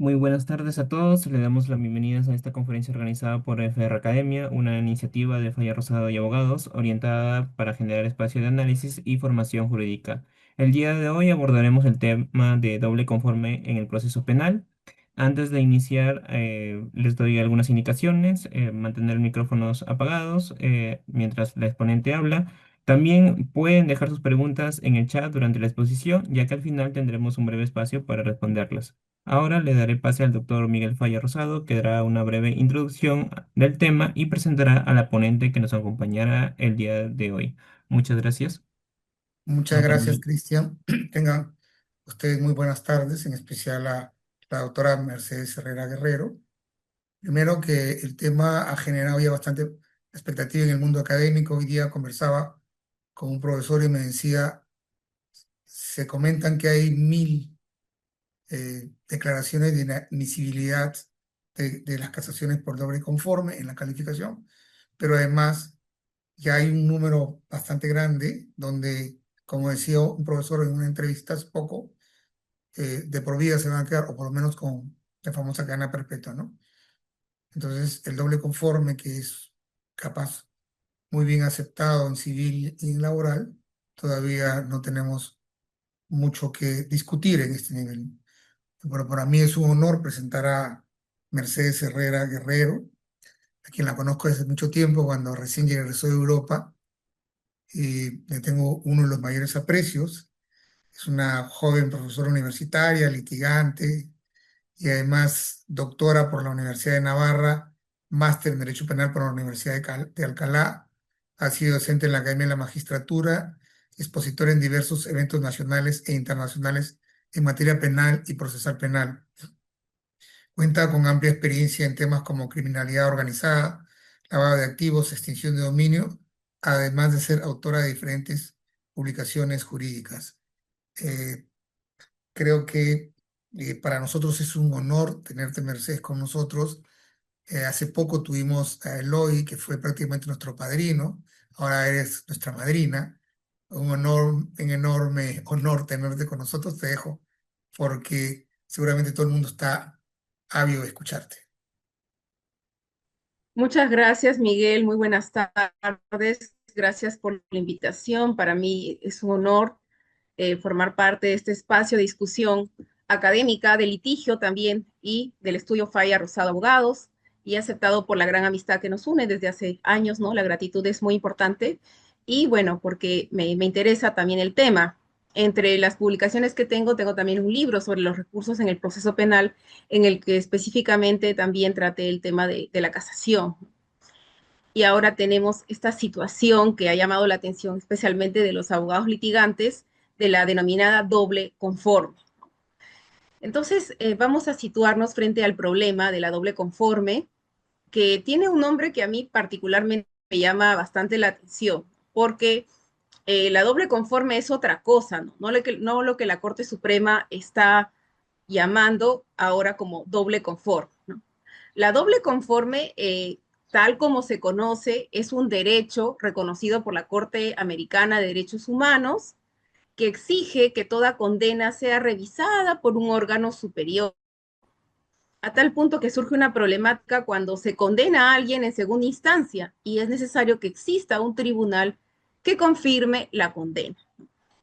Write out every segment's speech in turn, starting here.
Muy buenas tardes a todos. Le damos la bienvenida a esta conferencia organizada por FR Academia, una iniciativa de Falla Rosado y Abogados orientada para generar espacio de análisis y formación jurídica. El día de hoy abordaremos el tema de doble conforme en el proceso penal. Antes de iniciar, les doy algunas indicaciones. Mantener micrófonos apagados mientras la exponente habla. También pueden dejar sus preguntas en el chat durante la exposición, ya que al final tendremos un breve espacio para responderlas. Ahora le daré pase al doctor Miguel Falla Rosado, que dará una breve introducción del tema y presentará a la ponente que nos acompañará el día de hoy. Muchas gracias, Muchas doctor gracias, Miguel. Cristian. Tengan ustedes muy buenas tardes, en especial a la doctora Mercedes Herrera Guerrero. Primero que el tema ha generado ya bastante expectativa en el mundo académico. Hoy día conversaba con un profesor y me decía, se comentan que hay 1000 declaraciones de inadmisibilidad de las casaciones por doble conforme en la calificación, pero además ya hay un número bastante grande donde, como decía un profesor en una entrevista hace poco, de por vida se van a quedar, o por lo menos con la famosa cadena perpetua, ¿no? Entonces, el doble conforme, que es capaz muy bien aceptado en civil y en laboral, todavía no tenemos mucho que discutir en este nivel. Pero para mí es un honor presentar a Mercedes Herrera Guerrero, a quien la conozco desde mucho tiempo, cuando recién regresó de Europa, y le tengo uno de los mayores aprecios. Es una joven profesora universitaria, litigante y además doctora por la Universidad de Navarra, máster en Derecho Penal por la Universidad de Alcalá. Ha sido docente en la Academia de la Magistratura, expositora en diversos eventos nacionales e internacionales en materia penal y procesal penal. Cuenta con amplia experiencia en temas como criminalidad organizada, lavado de activos, extinción de dominio, además de ser autora de diferentes publicaciones jurídicas. Eh, Creo que para nosotros es un honor tenerte, Mercedes, con nosotros. Hace poco tuvimos a Eloy, que fue prácticamente nuestro padrino. Ahora eres nuestra madrina. Un enorme honor tenerte con nosotros. Te dejo porque seguramente todo el mundo está ávido de escucharte. Muchas gracias, Miguel. Muy buenas tardes. Gracias por la invitación. Para mí es un honor formar parte de este espacio de discusión académica, de litigio también y del estudio Falla Rosado Abogados, y aceptado por la gran amistad que nos une desde hace años, ¿no? La gratitud es muy importante y bueno, porque me interesa también el tema. Entre las publicaciones que tengo también un libro sobre los recursos en el proceso penal, en el que específicamente también traté el tema de la casación. Y ahora tenemos esta situación que ha llamado la atención especialmente de los abogados litigantes de la denominada doble conforme. Entonces, vamos a situarnos frente al problema de la doble conforme, que tiene un nombre que a mí particularmente me llama bastante la atención, porque la doble conforme es otra cosa, ¿no? No lo que la Corte Suprema está llamando ahora como doble conforme, ¿no? La doble conforme, tal como se conoce, es un derecho reconocido por la Corte Americana de Derechos Humanos que exige que toda condena sea revisada por un órgano superior, a tal punto que surge una problemática cuando se condena a alguien en segunda instancia y es necesario que exista un tribunal que confirme la condena.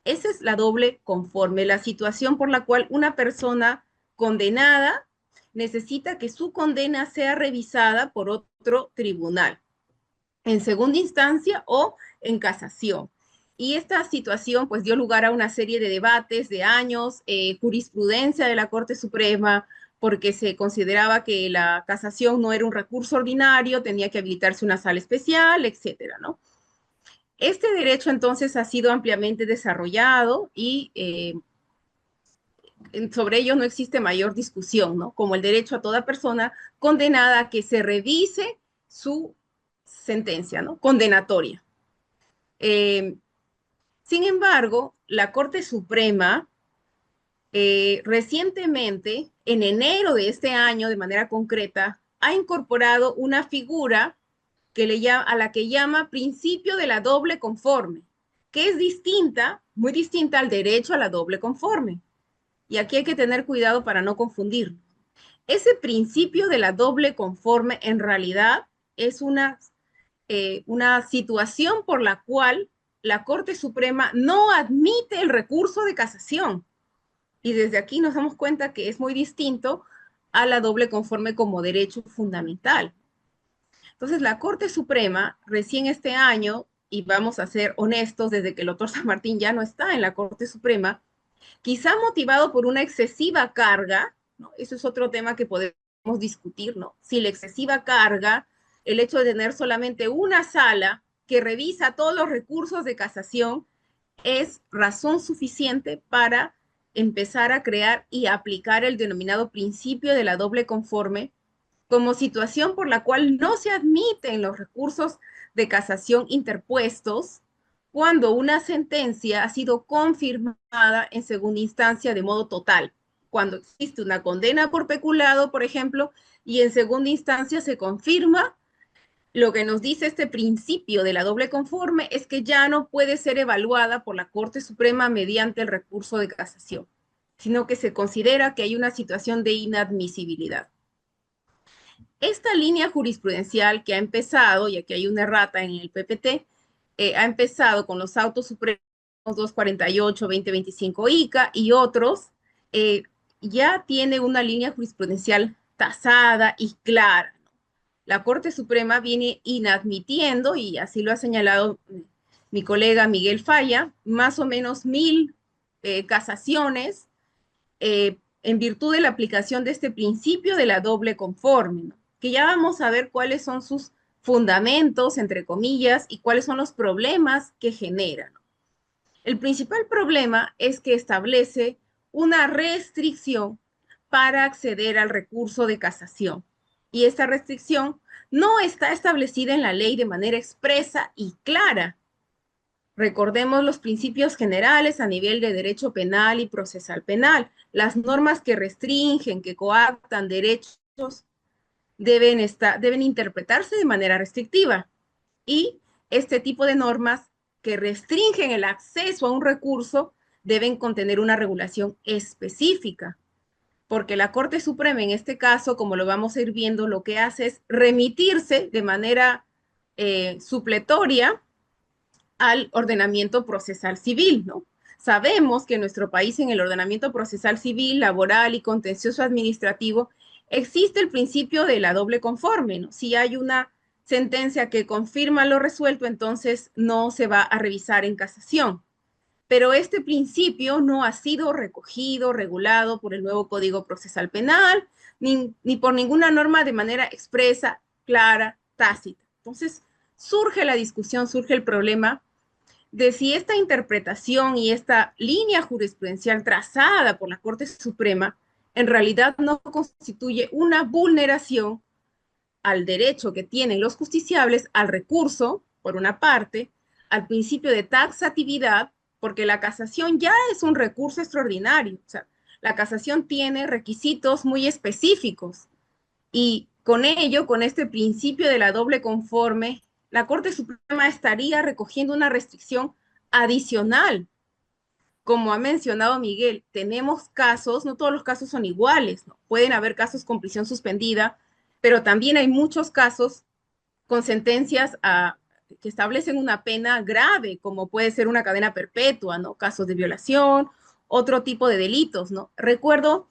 Esa es la doble conforme, la situación por la cual una persona condenada necesita que su condena sea revisada por otro tribunal, en segunda instancia o en casación. Y esta situación pues dio lugar a una serie de debates de años, jurisprudencia de la Corte Suprema, porque se consideraba que la casación no era un recurso ordinario, tenía que habilitarse una sala especial, etcétera, ¿no? Este derecho entonces ha sido ampliamente desarrollado y sobre ello no existe mayor discusión, ¿no? Como el derecho a toda persona condenada a que se revise su sentencia, ¿no? Condenatoria. Eh, Sin embargo, la Corte Suprema recientemente, en enero de este año, de manera concreta, ha incorporado una figura a la que llama principio de la doble conforme, que es distinta, muy distinta al derecho a la doble conforme. Y aquí hay que tener cuidado para no confundir. Ese principio de la doble conforme en realidad es una situación por la cual la Corte Suprema no admite el recurso de casación. Y desde aquí nos damos cuenta que es muy distinto a la doble conforme como derecho fundamental. Entonces, la Corte Suprema, recién este año, y vamos a ser honestos, desde que el doctor San Martín ya no está en la Corte Suprema, quizá motivado por una excesiva carga, ¿no? Eso es otro tema que podemos discutir, ¿no? Si la excesiva carga, el hecho de tener solamente una sala que revisa todos los recursos de casación, es razón suficiente para empezar a crear y aplicar el denominado principio de la doble conforme como situación por la cual no se admiten los recursos de casación interpuestos cuando una sentencia ha sido confirmada en segunda instancia de modo total. Cuando existe una condena por peculado, por ejemplo, y en segunda instancia se confirma, lo que nos dice este principio de la doble conforme es que ya no puede ser evaluada por la Corte Suprema mediante el recurso de casación, sino que se considera que hay una situación de inadmisibilidad. Esta línea jurisprudencial que ha empezado, y aquí hay una errata en el PPT, ha empezado con los autos supremos 248-2025 ICA y otros, ya tiene una línea jurisprudencial tasada y clara. La Corte Suprema viene inadmitiendo, y así lo ha señalado mi colega Miguel Falla, más o menos 1000 casaciones en virtud de la aplicación de este principio de la doble conforme, ¿no? Que ya vamos a ver cuáles son sus fundamentos, entre comillas, y cuáles son los problemas que generan. El principal problema es que establece una restricción para acceder al recurso de casación. Y esta restricción no está establecida en la ley de manera expresa y clara. Recordemos los principios generales a nivel de derecho penal y procesal penal. Las normas que restringen, que coactan derechos, deben interpretarse de manera restrictiva. Y este tipo de normas que restringen el acceso a un recurso deben contener una regulación específica, porque la Corte Suprema en este caso, como lo vamos a ir viendo, lo que hace es remitirse de manera supletoria al ordenamiento procesal civil, ¿no? Sabemos que en nuestro país, en el ordenamiento procesal civil, laboral y contencioso administrativo, existe el principio de la doble conforme, ¿no? Si hay una sentencia que confirma lo resuelto, entonces no se va a revisar en casación. Pero este principio no ha sido recogido, regulado por el nuevo Código Procesal Penal, ni por ninguna norma de manera expresa, clara, tácita. Entonces, surge la discusión, surge el problema de si esta interpretación y esta línea jurisprudencial trazada por la Corte Suprema en realidad no constituye una vulneración al derecho que tienen los justiciables al recurso, por una parte, al principio de taxatividad, porque la casación ya es un recurso extraordinario. O sea, la casación tiene requisitos muy específicos y con ello, con este principio de la doble conforme, la Corte Suprema estaría recogiendo una restricción adicional. Como ha mencionado Miguel, tenemos casos, no todos los casos son iguales, ¿no? Pueden haber casos con prisión suspendida, pero también hay muchos casos con sentencias que establecen una pena grave, como puede ser una cadena perpetua, ¿no? Casos de violación, otro tipo de delitos, ¿no? Recuerdo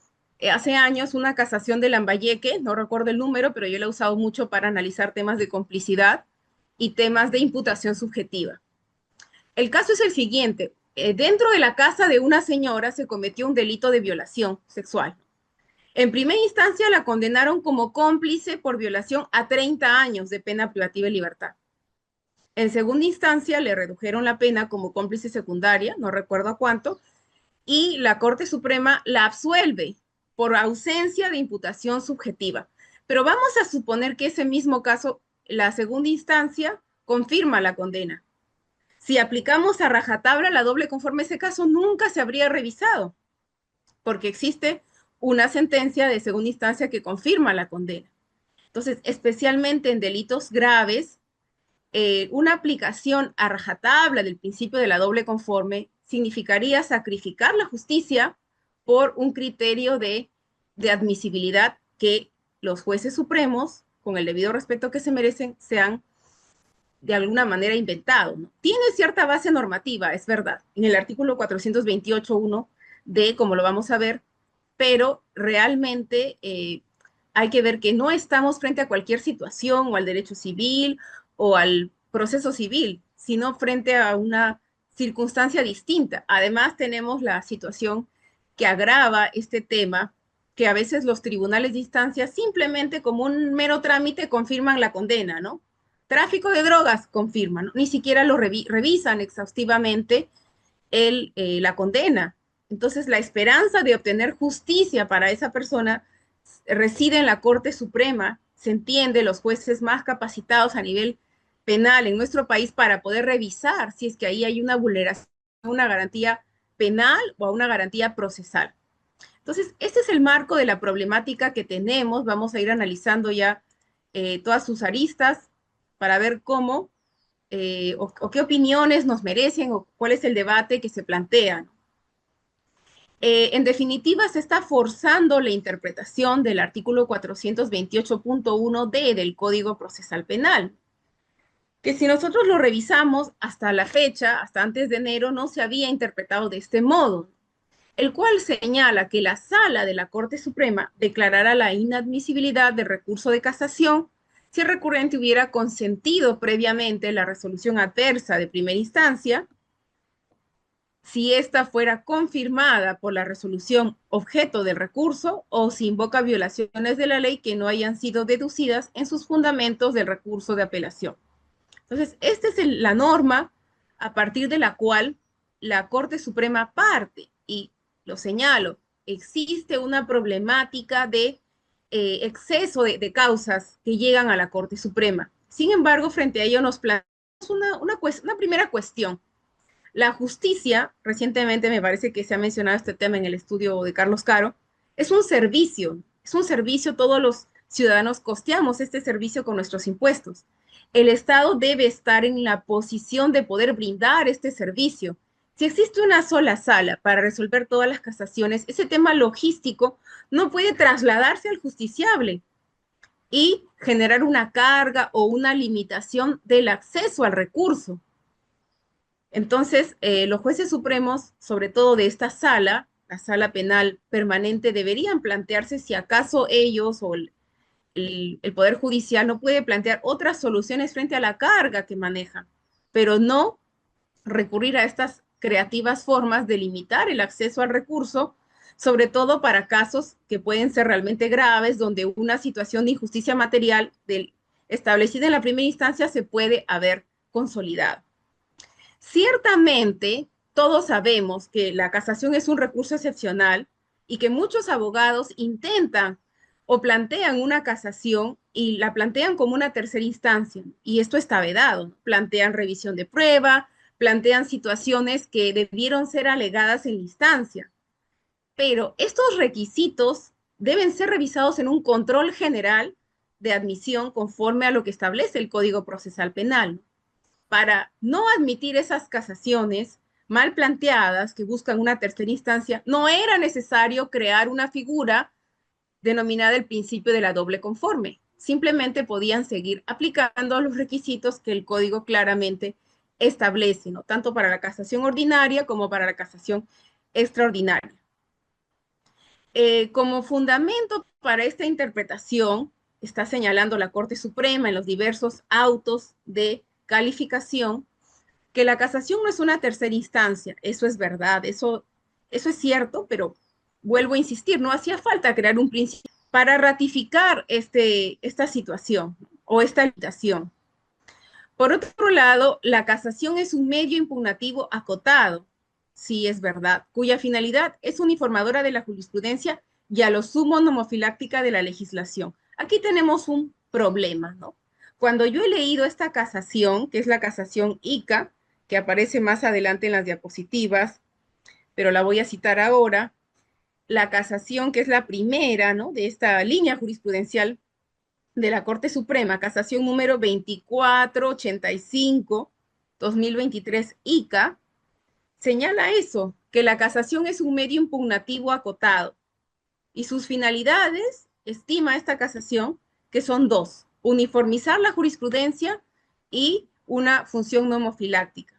hace años una casación de Lambayeque, no recuerdo el número, pero yo la he usado mucho para analizar temas de complicidad y temas de imputación subjetiva. El caso es el siguiente. Dentro de la casa de una señora se cometió un delito de violación sexual. En primera instancia la condenaron como cómplice por violación a 30 años de pena privativa de libertad. En segunda instancia le redujeron la pena como cómplice secundaria, no recuerdo a cuánto, y la Corte Suprema la absuelve por ausencia de imputación subjetiva. Pero vamos a suponer que ese mismo caso, la segunda instancia, confirma la condena. Si aplicamos a rajatabla la doble conforme, ese caso nunca se habría revisado, porque existe una sentencia de segunda instancia que confirma la condena. Entonces, especialmente en delitos graves, una aplicación a rajatabla del principio de la doble conforme significaría sacrificar la justicia por un criterio de admisibilidad que los jueces supremos, con el debido respeto que se merecen, sean de alguna manera inventado, ¿no? Tiene cierta base normativa, es verdad, en el artículo 428.1 de, como lo vamos a ver, pero realmente hay que ver que no estamos frente a cualquier situación o al derecho civil o al proceso civil, sino frente a una circunstancia distinta. Además, tenemos la situación que agrava este tema, que a veces los tribunales de instancia simplemente como un mero trámite confirman la condena, ¿no? Tráfico de drogas, confirman, ¿no? Ni siquiera lo revisan exhaustivamente la condena. Entonces, la esperanza de obtener justicia para esa persona reside en la Corte Suprema, se entiende, los jueces más capacitados a nivel penal en nuestro país para poder revisar si es que ahí hay una vulneración a una garantía penal o a una garantía procesal. Entonces, este es el marco de la problemática que tenemos. Vamos a ir analizando ya todas sus aristas para ver cómo o qué opiniones nos merecen o cuál es el debate que se plantea. En definitiva, se está forzando la interpretación del artículo 428.1d del Código Procesal Penal, que si nosotros lo revisamos hasta la fecha, hasta antes de enero, no se había interpretado de este modo, el cual señala que la Sala de la Corte Suprema declarará la inadmisibilidad del recurso de casación si el recurrente hubiera consentido previamente la resolución adversa de primera instancia, si ésta fuera confirmada por la resolución objeto del recurso o si invoca violaciones de la ley que no hayan sido deducidas en sus fundamentos del recurso de apelación. Entonces, esta es la norma a partir de la cual la Corte Suprema parte, y lo señalo, existe una problemática de exceso de causas que llegan a la Corte Suprema. Sin embargo, frente a ello nos planteamos una primera cuestión. La justicia, recientemente me parece que se ha mencionado este tema en el estudio de Carlos Caro, es un servicio, todos los ciudadanos costeamos este servicio con nuestros impuestos. El Estado debe estar en la posición de poder brindar este servicio. Si existe una sola sala para resolver todas las casaciones, ese tema logístico no puede trasladarse al justiciable y generar una carga o una limitación del acceso al recurso. Entonces, los jueces supremos, sobre todo de esta sala, la sala penal permanente, deberían plantearse si acaso ellos o el Poder Judicial no puede plantear otras soluciones frente a la carga que manejan, pero no recurrir a estas creativas formas de limitar el acceso al recurso, sobre todo para casos que pueden ser realmente graves, donde una situación de injusticia material establecida en la primera instancia se puede haber consolidado. Ciertamente, todos sabemos que la casación es un recurso excepcional y que muchos abogados intentan o plantean una casación y la plantean como una tercera instancia, y esto está vedado. Plantean revisión de prueba, plantean situaciones que debieron ser alegadas en la instancia, pero estos requisitos deben ser revisados en un control general de admisión conforme a lo que establece el Código Procesal Penal. Para no admitir esas casaciones mal planteadas que buscan una tercera instancia, no era necesario crear una figura denominada el principio de la doble conforme. Simplemente podían seguir aplicando los requisitos que el código claramente establece, ¿no? Tanto para la casación ordinaria como para la casación extraordinaria. Como fundamento para esta interpretación, está señalando la Corte Suprema en los diversos autos de calificación que la casación no es una tercera instancia. Eso es verdad, eso es cierto, pero vuelvo a insistir, no hacía falta crear un principio para ratificar esta situación o esta limitación. Por otro lado, la casación es un medio impugnativo acotado, sí es verdad, cuya finalidad es uniformadora de la jurisprudencia y a lo sumo nomofiláctica de la legislación. Aquí tenemos un problema, ¿no? Cuando yo he leído esta casación, que es la casación ICA, que aparece más adelante en las diapositivas, pero la voy a citar ahora, la casación, que es la primera, ¿no?, de esta línea jurisprudencial de la Corte Suprema, casación número 2485-2023 ICA, señala eso, que la casación es un medio impugnativo acotado y sus finalidades estima esta casación que son dos: uniformizar la jurisprudencia y una función nomofiláctica.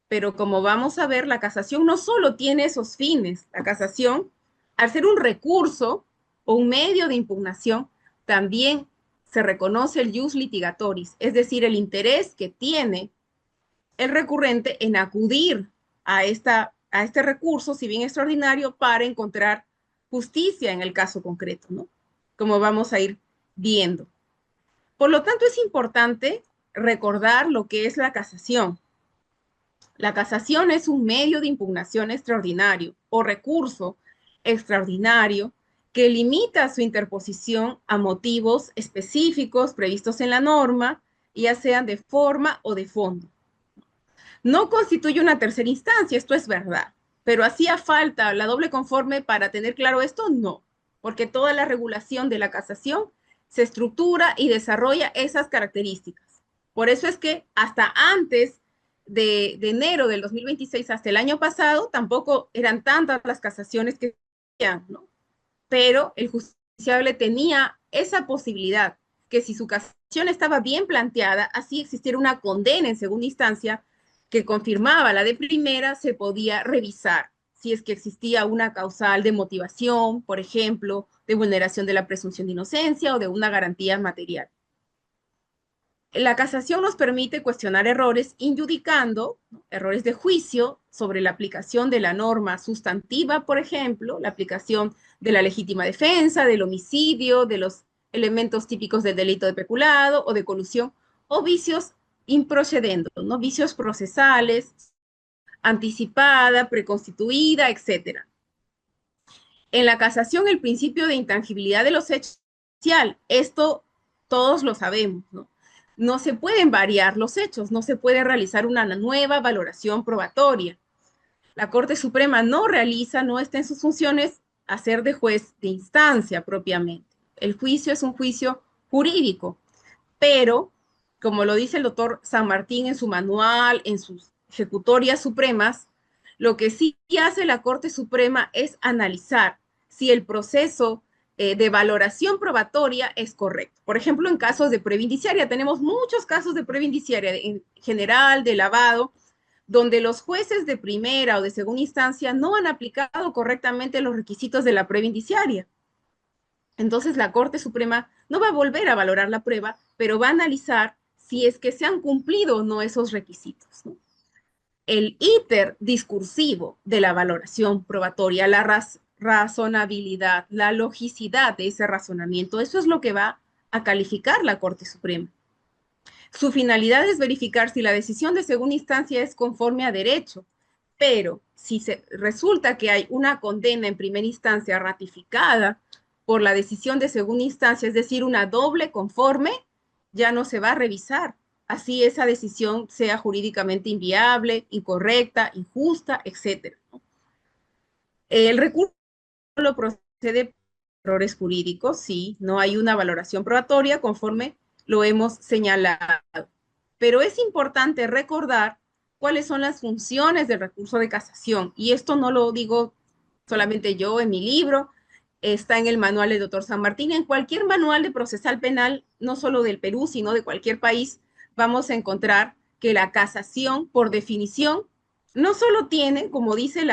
Pero como vamos a ver, la casación no solo tiene esos fines. La casación, al ser un recurso o un medio de impugnación, también se reconoce el jus litigatoris, es decir, el interés que tiene el recurrente en acudir a este recurso, si bien extraordinario, para encontrar justicia en el caso concreto, ¿no? Como vamos a ir viendo. Por lo tanto, es importante recordar lo que es la casación. La casación es un medio de impugnación extraordinario o recurso extraordinario que limita su interposición a motivos específicos previstos en la norma, ya sean de forma o de fondo. No constituye una tercera instancia, esto es verdad, pero hacía falta la doble conforme para tener claro esto, no, porque toda la regulación de la casación se estructura y desarrolla esas características. Por eso es que hasta antes de enero del 2026, hasta el año pasado, tampoco eran tantas las casaciones que se hacían, ¿no? Pero el justiciable tenía esa posibilidad, que si su casación estaba bien planteada, así existiera una condena en segunda instancia que confirmaba la de primera, se podía revisar si es que existía una causal de motivación, por ejemplo, de vulneración de la presunción de inocencia o de una garantía material. La casación nos permite cuestionar errores injudicando, ¿no?, errores de juicio sobre la aplicación de la norma sustantiva, por ejemplo, la aplicación de la legítima defensa, del homicidio, de los elementos típicos del delito de peculado o de colusión, o vicios improcedendo, ¿no?, vicios procesales, anticipada, preconstituida, etcétera. En la casación, el principio de intangibilidad de los hechos, esto todos lo sabemos, ¿no? No se pueden variar los hechos, no se puede realizar una nueva valoración probatoria. La Corte Suprema no realiza, no está en sus funciones hacer de juez de instancia propiamente. El juicio es un juicio jurídico, pero, como lo dice el doctor San Martín en su manual, en sus ejecutorias supremas, lo que sí hace la Corte Suprema es analizar si el proceso de valoración probatoria es correcto. Por ejemplo, en casos de prueba indiciaria, tenemos muchos casos de prueba indiciaria en general, de lavado, donde los jueces de primera o de segunda instancia no han aplicado correctamente los requisitos de la prueba indiciaria. Entonces, la Corte Suprema no va a volver a valorar la prueba, pero va a analizar si es que se han cumplido o no esos requisitos, ¿no? El íter discursivo de la valoración probatoria, la razonabilidad, la logicidad de ese razonamiento, eso es lo que va a calificar la Corte Suprema. Su finalidad es verificar si la decisión de segunda instancia es conforme a derecho, pero si resulta que hay una condena en primera instancia ratificada por la decisión de segunda instancia, es decir, una doble conforme, ya no se va a revisar. Así esa decisión sea jurídicamente inviable, incorrecta, injusta, etc. El recurso lo procede por errores jurídicos, sí, no hay una valoración probatoria conforme lo hemos señalado. Pero es importante recordar cuáles son las funciones del recurso de casación. Y esto no lo digo solamente yo en mi libro, está en el manual del doctor San Martín, en cualquier manual de procesal penal, no solo del Perú, sino de cualquier país, vamos a encontrar que la casación, por definición, no solo tiene, como dice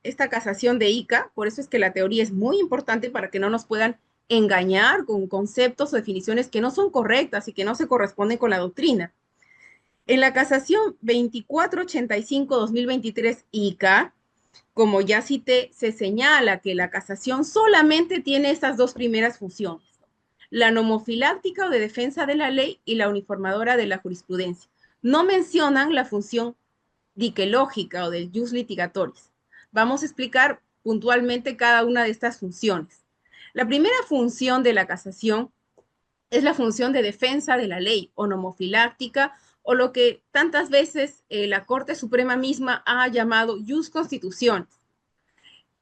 esta casación de ICA, por eso es que la teoría es muy importante para que no nos puedan engañar con conceptos o definiciones que no son correctas y que no se corresponden con la doctrina. En la casación 2485-2023 ICA, como ya cité, se señala que la casación solamente tiene estas dos primeras funciones: la nomofiláctica o de defensa de la ley y la uniformadora de la jurisprudencia. No mencionan la función diquelógica o del jus litigatoris. Vamos a explicar puntualmente cada una de estas funciones. La primera función de la casación es la función de defensa de la ley o nomofiláctica, o lo que tantas veces la Corte Suprema misma ha llamado jus constitutionis.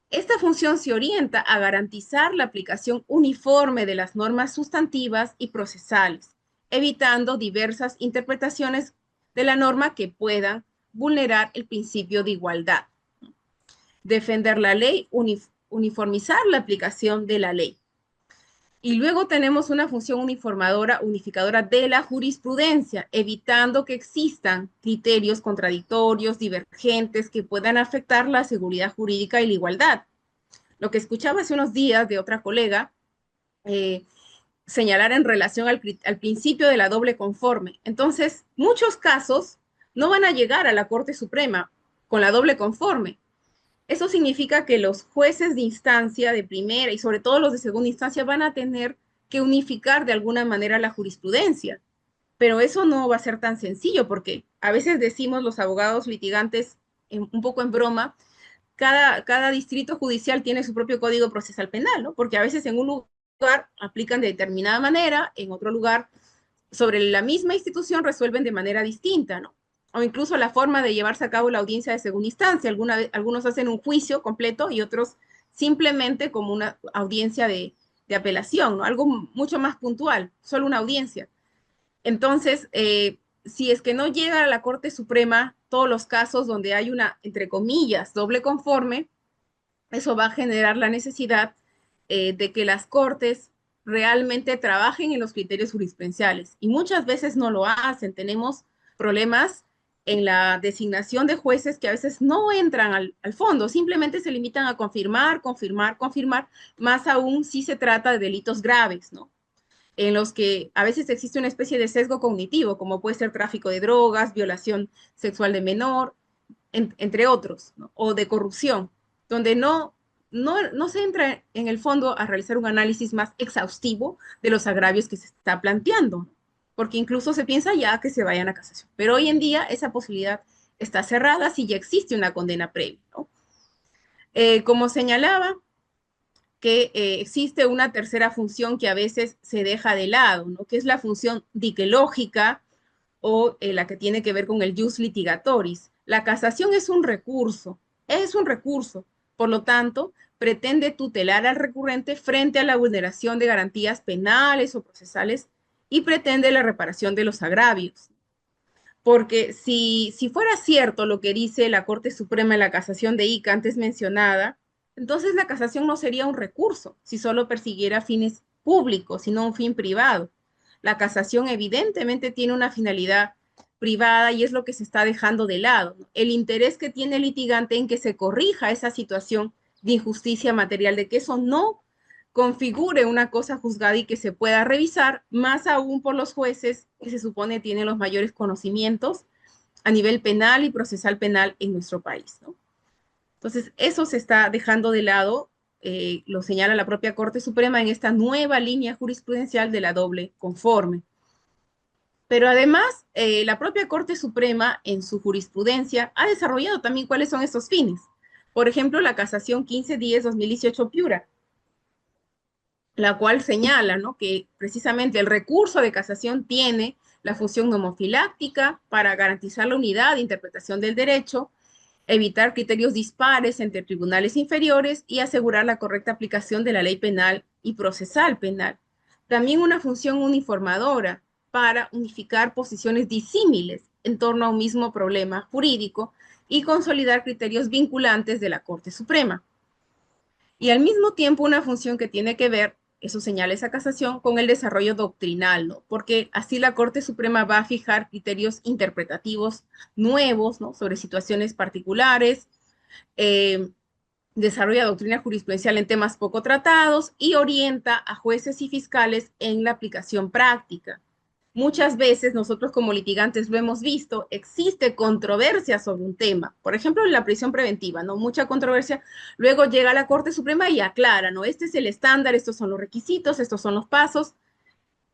Esta función se orienta a garantizar la aplicación uniforme de las normas sustantivas y procesales, evitando diversas interpretaciones de la norma que puedan vulnerar el principio de igualdad. Defender la ley, uniformizar la aplicación de la ley. Y luego tenemos una función unificadora de la jurisprudencia, evitando que existan criterios contradictorios, divergentes, que puedan afectar la seguridad jurídica y la igualdad. Lo que escuchaba hace unos días de otra colega, eh, señalar en relación al principio de la doble conforme. Entonces, muchos casos no van a llegar a la Corte Suprema con la doble conforme. Eso significa que los jueces de instancia, de primera y sobre todo los de segunda instancia, van a tener que unificar de alguna manera la jurisprudencia. Pero eso no va a ser tan sencillo porque a veces decimos los abogados litigantes, un poco en broma, cada distrito judicial tiene su propio código procesal penal, ¿no? Porque a veces en un lugar aplican de determinada manera, en otro lugar sobre la misma institución resuelven de manera distinta, ¿no? O incluso la forma de llevarse a cabo la audiencia de segunda instancia. Algunos hacen un juicio completo y otros simplemente como una audiencia de apelación, ¿no? Algo mucho más puntual, solo una audiencia. Entonces, si es que no llega a la Corte Suprema todos los casos donde hay una, entre comillas, doble conforme, eso va a generar la necesidad de que las cortes realmente trabajen en los criterios jurisprudenciales. Y muchas veces no lo hacen. Tenemos problemas en la designación de jueces que a veces no entran al fondo, simplemente se limitan a confirmar, confirmar, confirmar, más aún si se trata de delitos graves, ¿no? En los que a veces existe una especie de sesgo cognitivo, como puede ser tráfico de drogas, violación sexual de menor, entre otros, ¿no? O de corrupción, donde no se entra en el fondo a realizar un análisis más exhaustivo de los agravios que se está planteando, porque incluso se piensa ya que se vayan a casación. Pero hoy en día esa posibilidad está cerrada si ya existe una condena previa, ¿no? Como señalaba, que existe una tercera función que a veces se deja de lado, ¿no? Que es la función diquelógica o la que tiene que ver con el jus litigatoris. La casación es un recurso, por lo tanto, pretende tutelar al recurrente frente a la vulneración de garantías penales o procesales y pretende la reparación de los agravios. Porque si fuera cierto lo que dice la Corte Suprema en la casación de Ica antes mencionada, entonces la casación no sería un recurso si solo persiguiera fines públicos, sino un fin privado. La casación evidentemente tiene una finalidad privada y es lo que se está dejando de lado, ¿no? El interés que tiene el litigante en que se corrija esa situación de injusticia material, de que eso no configure una cosa juzgada y que se pueda revisar, más aún por los jueces que se supone tienen los mayores conocimientos a nivel penal y procesal penal en nuestro país, ¿no? Entonces, eso se está dejando de lado, lo señala la propia Corte Suprema en esta nueva línea jurisprudencial de la doble conforme. Pero además, la propia Corte Suprema en su jurisprudencia ha desarrollado también cuáles son estos fines. Por ejemplo, la casación 1510-2018 Piura, la cual señala, ¿no?, que precisamente el recurso de casación tiene la función nomofiláctica para garantizar la unidad de interpretación del derecho, evitar criterios dispares entre tribunales inferiores y asegurar la correcta aplicación de la ley penal y procesal penal. También una función uniformadora para unificar posiciones disímiles en torno a un mismo problema jurídico y consolidar criterios vinculantes de la Corte Suprema. Y al mismo tiempo una función que tiene que ver, eso señala esa casación, con el desarrollo doctrinal, ¿no? Porque así la Corte Suprema va a fijar criterios interpretativos nuevos, ¿no?, sobre situaciones particulares, eh, desarrolla doctrina jurisprudencial en temas poco tratados y orienta a jueces y fiscales en la aplicación práctica. Muchas veces nosotros como litigantes lo hemos visto, existe controversia sobre un tema, por ejemplo, en la prisión preventiva, ¿no? Mucha controversia, luego llega a la Corte Suprema y aclara, ¿no? Este es el estándar, estos son los requisitos, estos son los pasos,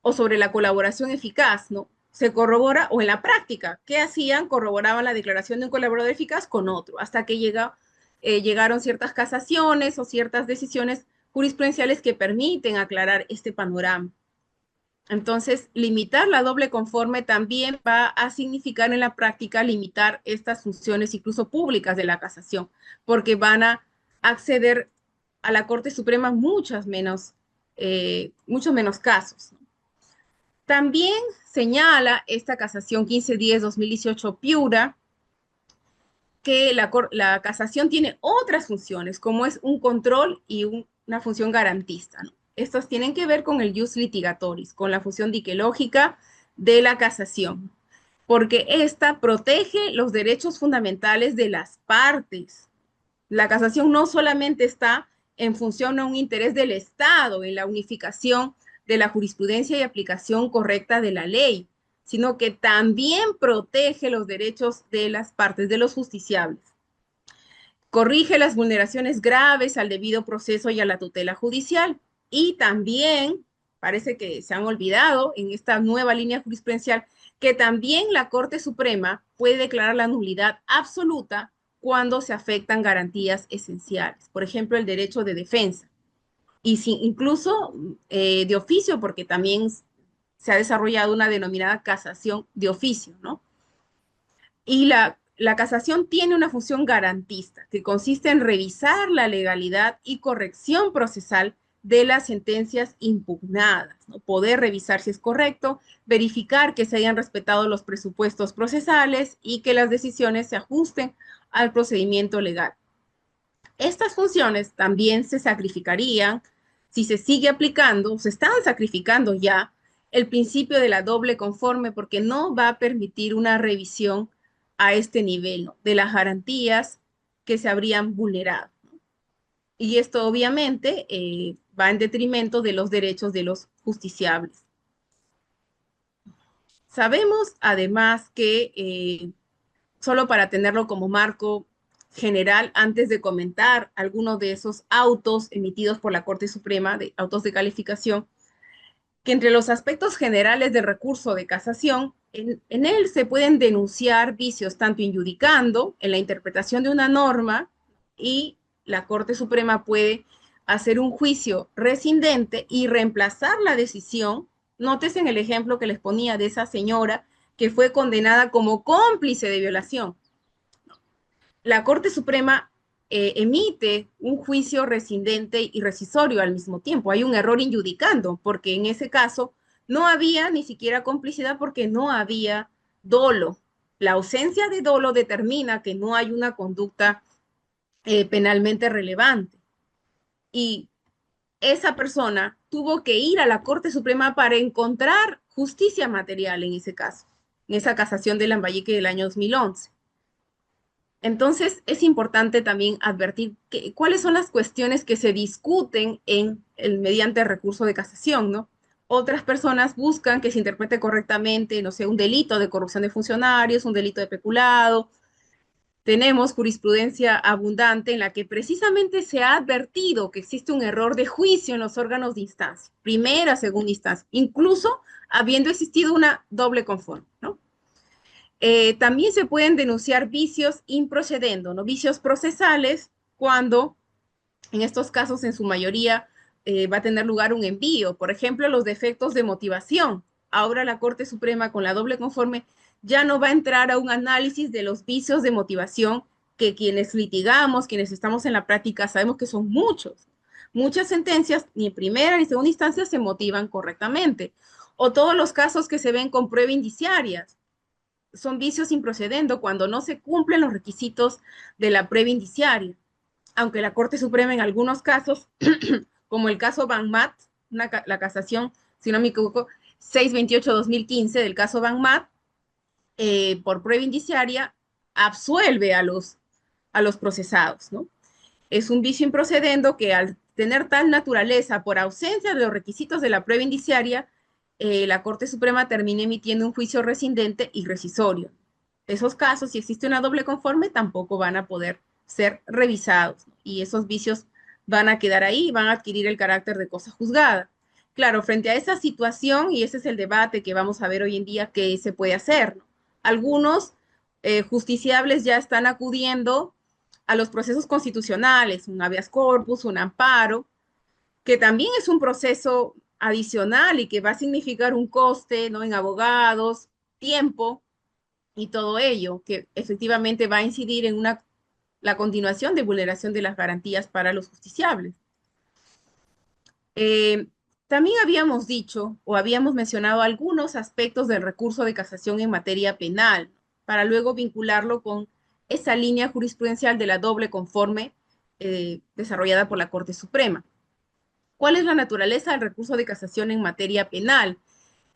o sobre la colaboración eficaz, ¿no? Se corrobora, o en la práctica, ¿qué hacían? Corroboraban la declaración de un colaborador eficaz con otro, hasta que llegaron ciertas casaciones o ciertas decisiones jurisprudenciales que permiten aclarar este panorama. Entonces, limitar la doble conforme también va a significar en la práctica limitar estas funciones incluso públicas de la casación, porque van a acceder a la Corte Suprema muchos menos casos. También señala esta casación 1510-2018 Piura que la casación tiene otras funciones, como es un control y una función garantista, ¿no? Estas tienen que ver con el jus litigatoris, con la función diquelógica de la casación, porque esta protege los derechos fundamentales de las partes. La casación no solamente está en función a un interés del Estado en la unificación de la jurisprudencia y aplicación correcta de la ley, sino que también protege los derechos de las partes, de los justiciables. Corrige las vulneraciones graves al debido proceso y a la tutela judicial. Y también, parece que se han olvidado en esta nueva línea jurisprudencial, que también la Corte Suprema puede declarar la nulidad absoluta cuando se afectan garantías esenciales. Por ejemplo, el derecho de defensa. Y incluso de oficio, porque también se ha desarrollado una denominada casación de oficio, ¿no? Y la casación tiene una función garantista, que consiste en revisar la legalidad y corrección procesal de las sentencias impugnadas, ¿no? Poder revisar si es correcto, verificar que se hayan respetado los presupuestos procesales y que las decisiones se ajusten al procedimiento legal. Estas funciones también se sacrificarían si se sigue aplicando, se están sacrificando ya el principio de la doble conforme porque no va a permitir una revisión a este nivel, ¿no?, de las garantías que se habrían vulnerado. Y esto obviamente va en detrimento de los derechos de los justiciables. Sabemos además que, solo para tenerlo como marco general, antes de comentar algunos de esos autos emitidos por la Corte Suprema, de autos de calificación, que entre los aspectos generales del recurso de casación, en él se pueden denunciar vicios tanto injudicando en la interpretación de una norma y la Corte Suprema puede hacer un juicio rescindente y reemplazar la decisión. Nótese en el ejemplo que les ponía de esa señora que fue condenada como cómplice de violación. La Corte Suprema emite un juicio rescindente y rescisorio al mismo tiempo. Hay un error injudicando, porque en ese caso no había ni siquiera complicidad porque no había dolo. La ausencia de dolo determina que no hay una conducta penalmente relevante. Y esa persona tuvo que ir a la Corte Suprema para encontrar justicia material en ese caso, en esa casación de Lambayeque del año 2011. Entonces, es importante también advertir cuáles son las cuestiones que se discuten mediante el recurso de casación, ¿no? Otras personas buscan que se interprete correctamente, no sé, un delito de corrupción de funcionarios, un delito de peculado. Tenemos jurisprudencia abundante en la que precisamente se ha advertido que existe un error de juicio en los órganos de instancia, primera, segunda instancia, incluso habiendo existido una doble conforme, ¿no? También se pueden denunciar vicios improcedendo, ¿no? Vicios procesales, cuando en estos casos en su mayoría va a tener lugar un envío. Por ejemplo, los defectos de motivación. Ahora la Corte Suprema con la doble conforme ya no va a entrar a un análisis de los vicios de motivación que quienes litigamos, quienes estamos en la práctica, sabemos que son muchos. Muchas sentencias, ni en primera ni en segunda instancia, se motivan correctamente. O todos los casos que se ven con prueba indiciarias son vicios improcedendo cuando no se cumplen los requisitos de la prueba indiciaria. Aunque la Corte Suprema en algunos casos, como el caso Banmat, la casación, si no me equivoco, 628-2015 del caso Banmat, por prueba indiciaria, absuelve a los procesados, ¿no? Es un vicio improcedendo que al tener tal naturaleza por ausencia de los requisitos de la prueba indiciaria, la Corte Suprema termina emitiendo un juicio rescindente y rescisorio. Esos casos, si existe una doble conforme, tampoco van a poder ser revisados, ¿no? Y esos vicios van a quedar ahí y van a adquirir el carácter de cosa juzgada. Claro, frente a esa situación, y ese es el debate que vamos a ver hoy en día, ¿qué se puede hacer, ¿no? Algunos justiciables ya están acudiendo a los procesos constitucionales, un habeas corpus, un amparo, que también es un proceso adicional y que va a significar un coste, ¿no?, en abogados, tiempo y todo ello, que efectivamente va a incidir en la continuación de vulneración de las garantías para los justiciables. Eh, También habíamos dicho o habíamos mencionado algunos aspectos del recurso de casación en materia penal, para luego vincularlo con esa línea jurisprudencial de la doble conforme desarrollada por la Corte Suprema. ¿Cuál es la naturaleza del recurso de casación en materia penal?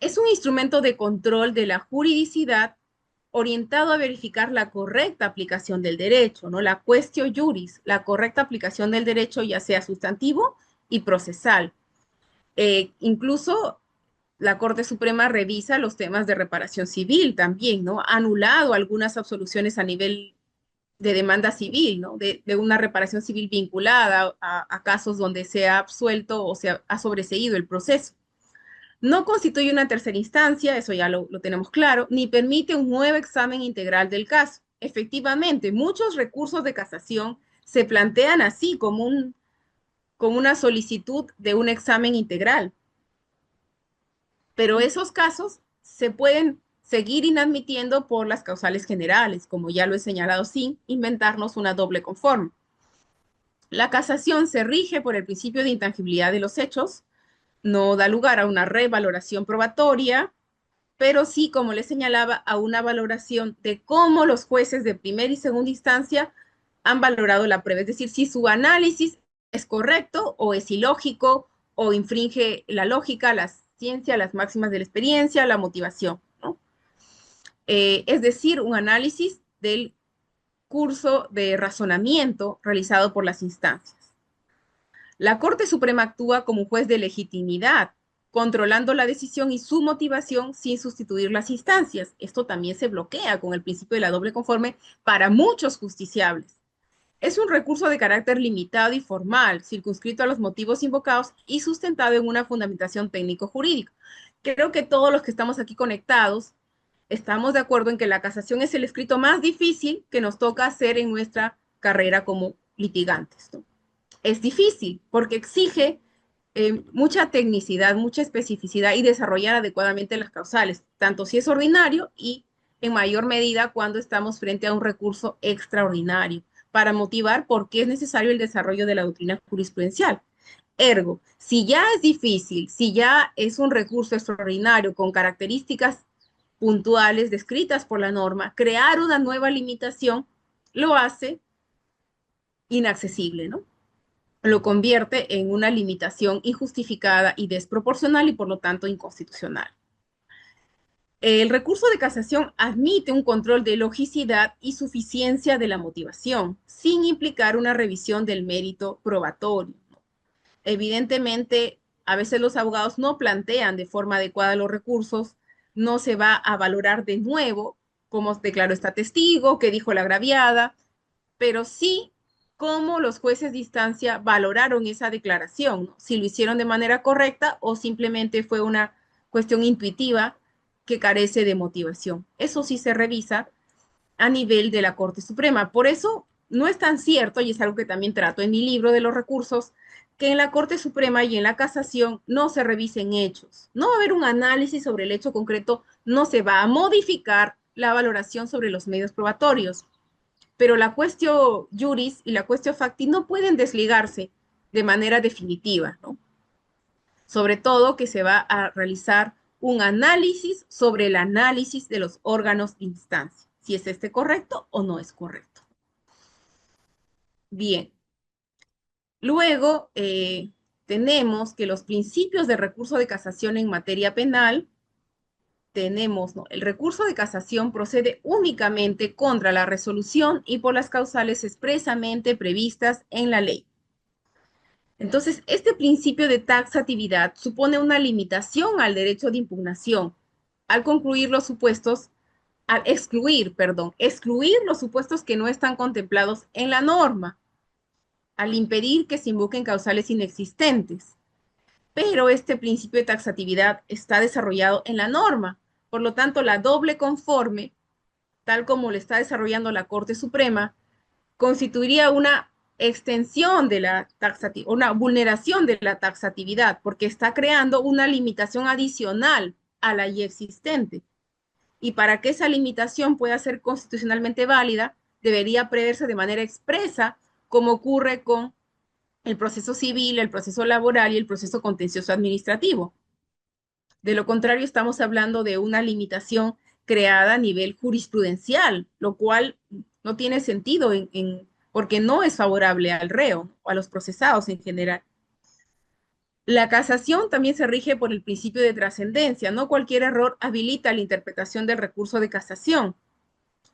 Es un instrumento de control de la juridicidad orientado a verificar la correcta aplicación del derecho, ¿no? La quaestio juris, la correcta aplicación del derecho, ya sea sustantivo y procesal. Incluso la Corte Suprema revisa los temas de reparación civil también, ¿no? Ha anulado algunas absoluciones a nivel de demanda civil, ¿no? De una reparación civil vinculada a casos donde se ha absuelto o se ha sobreseído el proceso. No constituye una tercera instancia, eso ya lo tenemos claro, ni permite un nuevo examen integral del caso. Efectivamente, muchos recursos de casación se plantean así como una solicitud de un examen integral, pero esos casos se pueden seguir inadmitiendo por las causales generales, como ya lo he señalado, sin inventarnos una doble conforme. La casación se rige por el principio de intangibilidad de los hechos, no da lugar a una revaloración probatoria, pero sí, como les señalaba, a una valoración de cómo los jueces de primera y segunda instancia han valorado la prueba, es decir, si su análisis es correcto o es ilógico o infringe la lógica, la ciencia, las máximas de la experiencia, la motivación, ¿no? Es decir, un análisis del curso de razonamiento realizado por las instancias. La Corte Suprema actúa como un juez de legitimidad, controlando la decisión y su motivación sin sustituir las instancias. Esto también se bloquea con el principio de la doble conforme para muchos justiciables. Es un recurso de carácter limitado y formal, circunscrito a los motivos invocados y sustentado en una fundamentación técnico-jurídica. Creo que todos los que estamos aquí conectados estamos de acuerdo en que la casación es el escrito más difícil que nos toca hacer en nuestra carrera como litigantes, ¿no? Es difícil porque exige mucha tecnicidad, mucha especificidad y desarrollar adecuadamente las causales, tanto si es ordinario y en mayor medida cuando estamos frente a un recurso extraordinario, para motivar por qué es necesario el desarrollo de la doctrina jurisprudencial. Ergo, si ya es difícil, si ya es un recurso extraordinario con características puntuales descritas por la norma, crear una nueva limitación lo hace inaccesible, ¿no? Lo convierte en una limitación injustificada y desproporcional y por lo tanto inconstitucional. El recurso de casación admite un control de logicidad y suficiencia de la motivación, sin implicar una revisión del mérito probatorio. Evidentemente, a veces los abogados no plantean de forma adecuada los recursos, no se va a valorar de nuevo cómo declaró esta testigo, qué dijo la agraviada, pero sí cómo los jueces de instancia valoraron esa declaración, ¿no? Si lo hicieron de manera correcta o simplemente fue una cuestión intuitiva que carece de motivación. Eso sí se revisa a nivel de la Corte Suprema. Por eso no es tan cierto, y es algo que también trato en mi libro de los recursos, que en la Corte Suprema y en la casación no se revisen hechos. No va a haber un análisis sobre el hecho concreto, no se va a modificar la valoración sobre los medios probatorios, pero la cuestión juris y la cuestión facti no pueden desligarse de manera definitiva, ¿no? Sobre todo que se va a realizar un análisis sobre el análisis de los órganos de instancia, si es este correcto o no es correcto. Bien. Luego, tenemos que los principios de recurso de casación en materia penal tenemos, ¿no? El recurso de casación procede únicamente contra la resolución y por las causales expresamente previstas en la ley. Entonces, este principio de taxatividad supone una limitación al derecho de impugnación al concluir los supuestos, al excluir, perdón, excluir los supuestos que no están contemplados en la norma, al impedir que se invoquen causales inexistentes. Pero este principio de taxatividad está desarrollado en la norma. Por lo tanto, la doble conforme, tal como lo está desarrollando la Corte Suprema, constituiría una extensión de la taxatividad, una vulneración de la taxatividad, porque está creando una limitación adicional a la ya existente. Y para que esa limitación pueda ser constitucionalmente válida, debería preverse de manera expresa, como ocurre con el proceso civil, el proceso laboral y el proceso contencioso administrativo. De lo contrario, estamos hablando de una limitación creada a nivel jurisprudencial, lo cual no tiene sentido porque no es favorable al reo o a los procesados en general. La casación también se rige por el principio de trascendencia. No cualquier error habilita la interpretación del recurso de casación.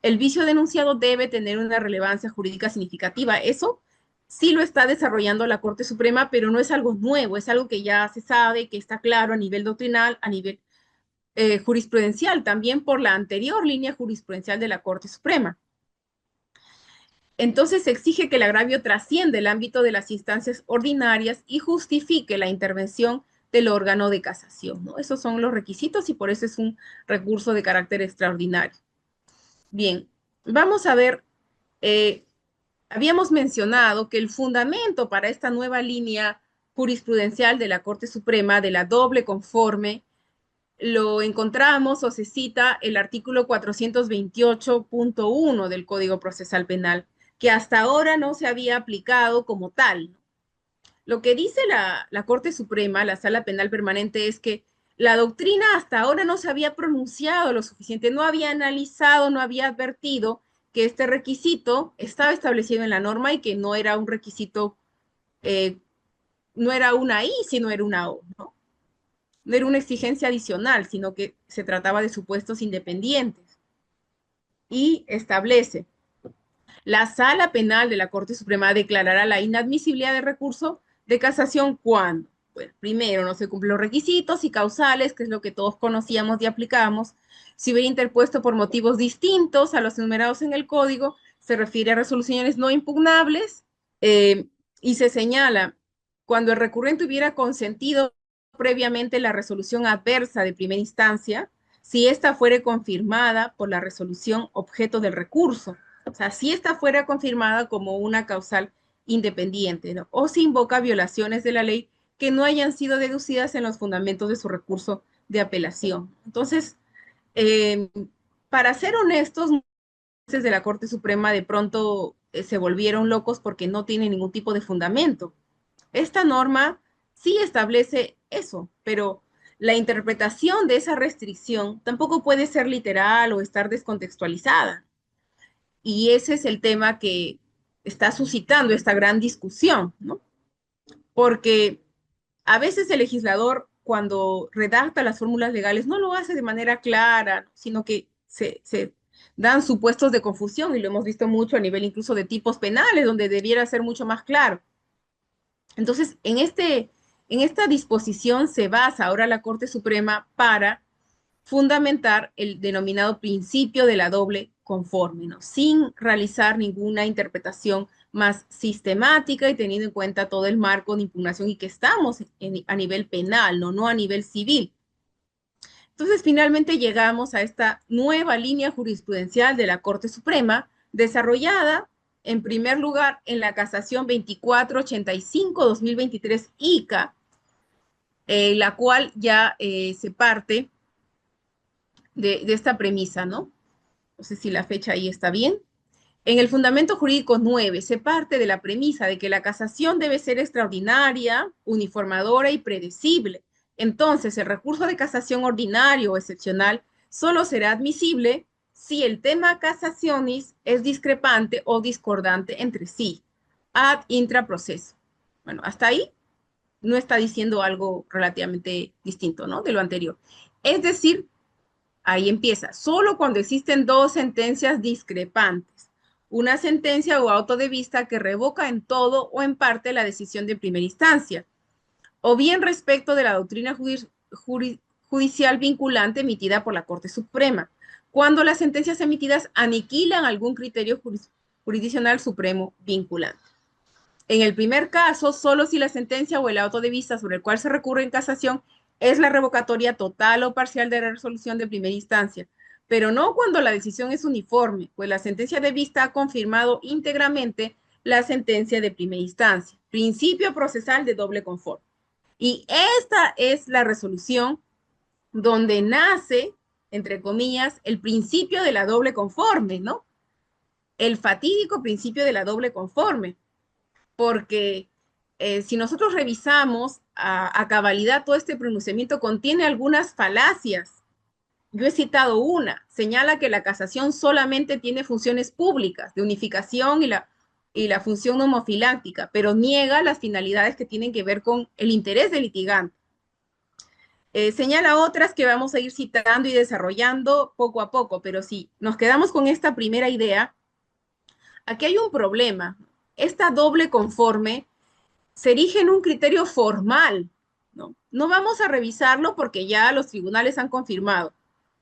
El vicio denunciado debe tener una relevancia jurídica significativa. Eso sí lo está desarrollando la Corte Suprema, pero no es algo nuevo, es algo que ya se sabe, que está claro a nivel doctrinal, a nivel jurisprudencial, también por la anterior línea jurisprudencial de la Corte Suprema. Entonces se exige que el agravio trascienda el ámbito de las instancias ordinarias y justifique la intervención del órgano de casación, ¿no? Esos son los requisitos y por eso es un recurso de carácter extraordinario. Bien, vamos a ver, eh, habíamos mencionado que el fundamento para esta nueva línea jurisprudencial de la Corte Suprema de la doble conforme lo encontramos o se cita el artículo 428.1 del Código Procesal Penal, que hasta ahora no se había aplicado como tal. Lo que dice la Corte Suprema, la Sala Penal Permanente, es que la doctrina hasta ahora no se había pronunciado lo suficiente, no había analizado, no había advertido que este requisito estaba establecido en la norma y que no era un requisito, no era una I, sino era una O, ¿no? No era una exigencia adicional, sino que se trataba de supuestos independientes. Y establece, la Sala Penal de la Corte Suprema declarará la inadmisibilidad del recurso de casación cuando, bueno, primero, no se cumplen los requisitos y causales, que es lo que todos conocíamos y aplicábamos. Si hubiera interpuesto por motivos distintos a los enumerados en el código, se refiere a resoluciones no impugnables, eh, y se señala cuando el recurrente hubiera consentido previamente la resolución adversa de primera instancia, si ésta fuere confirmada por la resolución objeto del recurso. O sea, si esta fuera confirmada como una causal independiente, ¿no? O si invoca violaciones de la ley que no hayan sido deducidas en los fundamentos de su recurso de apelación. Entonces, eh, para ser honestos, jueces de la Corte Suprema de pronto se volvieron locos porque no tiene ningún tipo de fundamento. Esta norma sí establece eso, pero la interpretación de esa restricción tampoco puede ser literal o estar descontextualizada. Y ese es el tema que está suscitando esta gran discusión, ¿no? Porque a veces el legislador, cuando redacta las fórmulas legales, no lo hace de manera clara, sino que se dan supuestos de confusión, y lo hemos visto mucho a nivel incluso de tipos penales, donde debiera ser mucho más claro. Entonces, en esta disposición se basa ahora la Corte Suprema para fundamentar el denominado principio de la doble conforme, ¿no? Sin realizar ninguna interpretación más sistemática y teniendo en cuenta todo el marco de impugnación y que estamos a nivel penal, ¿no? No a nivel civil. Entonces, finalmente llegamos a esta nueva línea jurisprudencial de la Corte Suprema, desarrollada en primer lugar en la casación 2485-2023 ICA, la cual ya se parte de esta premisa, ¿no? No sé si la fecha ahí está bien. En el fundamento jurídico 9 se parte de la premisa de que la casación debe ser extraordinaria, uniformadora y predecible. Entonces, el recurso de casación ordinario o excepcional solo será admisible si el tema casationis es discrepante o discordante entre sí, ad intraproceso. Bueno, hasta ahí no está diciendo algo relativamente distinto, ¿no? De lo anterior. Es decir, ahí empieza. Solo cuando existen dos sentencias discrepantes. Una sentencia o auto de vista que revoca en todo o en parte la decisión de primera instancia. O bien respecto de la doctrina judicial vinculante emitida por la Corte Suprema. Cuando las sentencias emitidas aniquilan algún criterio jurisdiccional supremo vinculante. En el primer caso, solo si la sentencia o el auto de vista sobre el cual se recurre en casación es la revocatoria total o parcial de la resolución de primera instancia, pero no cuando la decisión es uniforme, pues la sentencia de vista ha confirmado íntegramente la sentencia de primera instancia. Principio procesal de doble conforme. Y esta es la resolución donde nace, entre comillas, el principio de la doble conforme, ¿no? El fatídico principio de la doble conforme, porque si nosotros revisamos a cabalidad todo este pronunciamiento contiene algunas falacias. Yo he citado una, señala que la casación solamente tiene funciones públicas de unificación y la y la función nomofiláctica, pero niega las finalidades que tienen que ver con el interés del litigante. Señala otras que vamos a ir citando y desarrollando poco a poco, pero si nos quedamos con esta primera idea, aquí hay un problema. Esta doble conforme se erige en un criterio formal, ¿no? No vamos a revisarlo porque ya los tribunales han confirmado,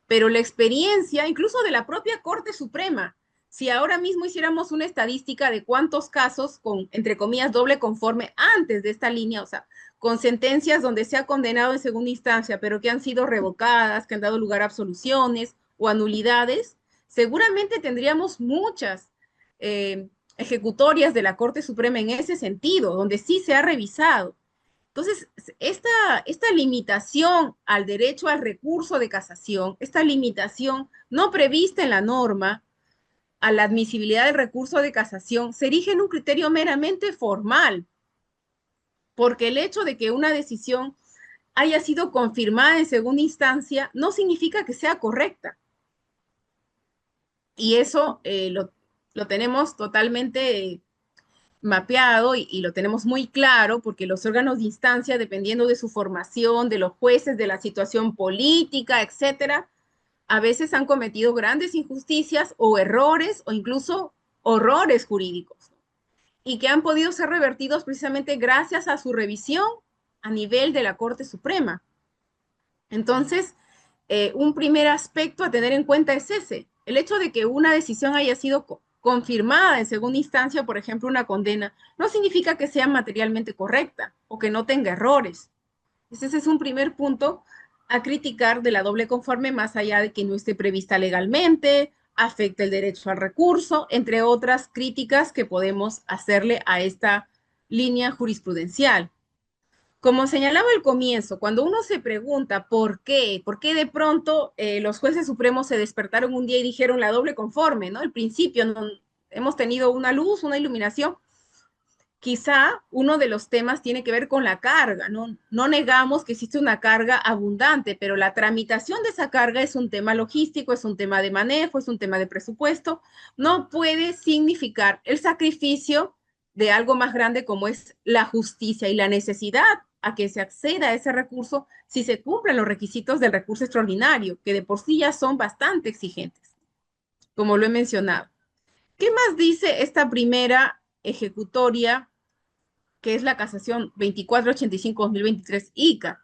pero la experiencia, incluso de la propia Corte Suprema, si ahora mismo hiciéramos una estadística de cuántos casos con, entre comillas, doble conforme antes de esta línea, o sea, con sentencias donde se ha condenado en segunda instancia, pero que han sido revocadas, que han dado lugar a absoluciones o a nulidades, seguramente tendríamos muchas ejecutorias de la Corte Suprema en ese sentido, donde sí se ha revisado. Entonces, esta limitación al derecho al recurso de casación, esta limitación no prevista en la norma a la admisibilidad del recurso de casación, se erige en un criterio meramente formal, porque el hecho de que una decisión haya sido confirmada en segunda instancia no significa que sea correcta. Y eso lo tenemos totalmente mapeado y lo tenemos muy claro porque los órganos de instancia, dependiendo de su formación, de los jueces, de la situación política, etcétera, a veces han cometido grandes injusticias o errores o incluso horrores jurídicos y que han podido ser revertidos precisamente gracias a su revisión a nivel de la Corte Suprema. Entonces, un primer aspecto a tener en cuenta es ese, el hecho de que una decisión haya sido confirmada en segunda instancia, por ejemplo, una condena, no significa que sea materialmente correcta o que no tenga errores. Ese es un primer punto a criticar de la doble conforme, más allá de que no esté prevista legalmente, afecta el derecho al recurso, entre otras críticas que podemos hacerle a esta línea jurisprudencial. Como señalaba al comienzo, cuando uno se pregunta por qué de pronto los jueces supremos se despertaron un día y dijeron la doble conforme, ¿no? Al principio no, hemos tenido una luz, una iluminación. Quizá uno de los temas tiene que ver con la carga, ¿no? No negamos que existe una carga abundante, pero la tramitación de esa carga es un tema logístico, es un tema de manejo, es un tema de presupuesto. No puede significar el sacrificio de algo más grande como es la justicia y la necesidad a que se acceda a ese recurso si se cumplen los requisitos del recurso extraordinario, que de por sí ya son bastante exigentes, como lo he mencionado. ¿Qué más dice esta primera ejecutoria, que es la casación 2485-2023 ICA?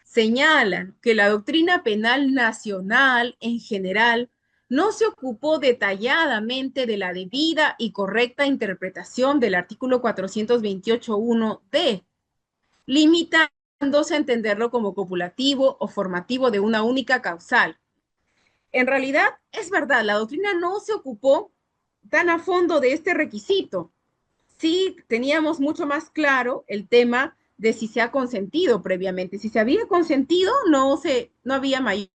Señalan que la doctrina penal nacional en general no se ocupó detalladamente de la debida y correcta interpretación del artículo 428.1d, limitándose a entenderlo como copulativo o formativo de una única causal. En realidad, es verdad, la doctrina no se ocupó tan a fondo de este requisito. Sí teníamos mucho más claro el tema de si se ha consentido previamente. Si se había consentido, no había mayor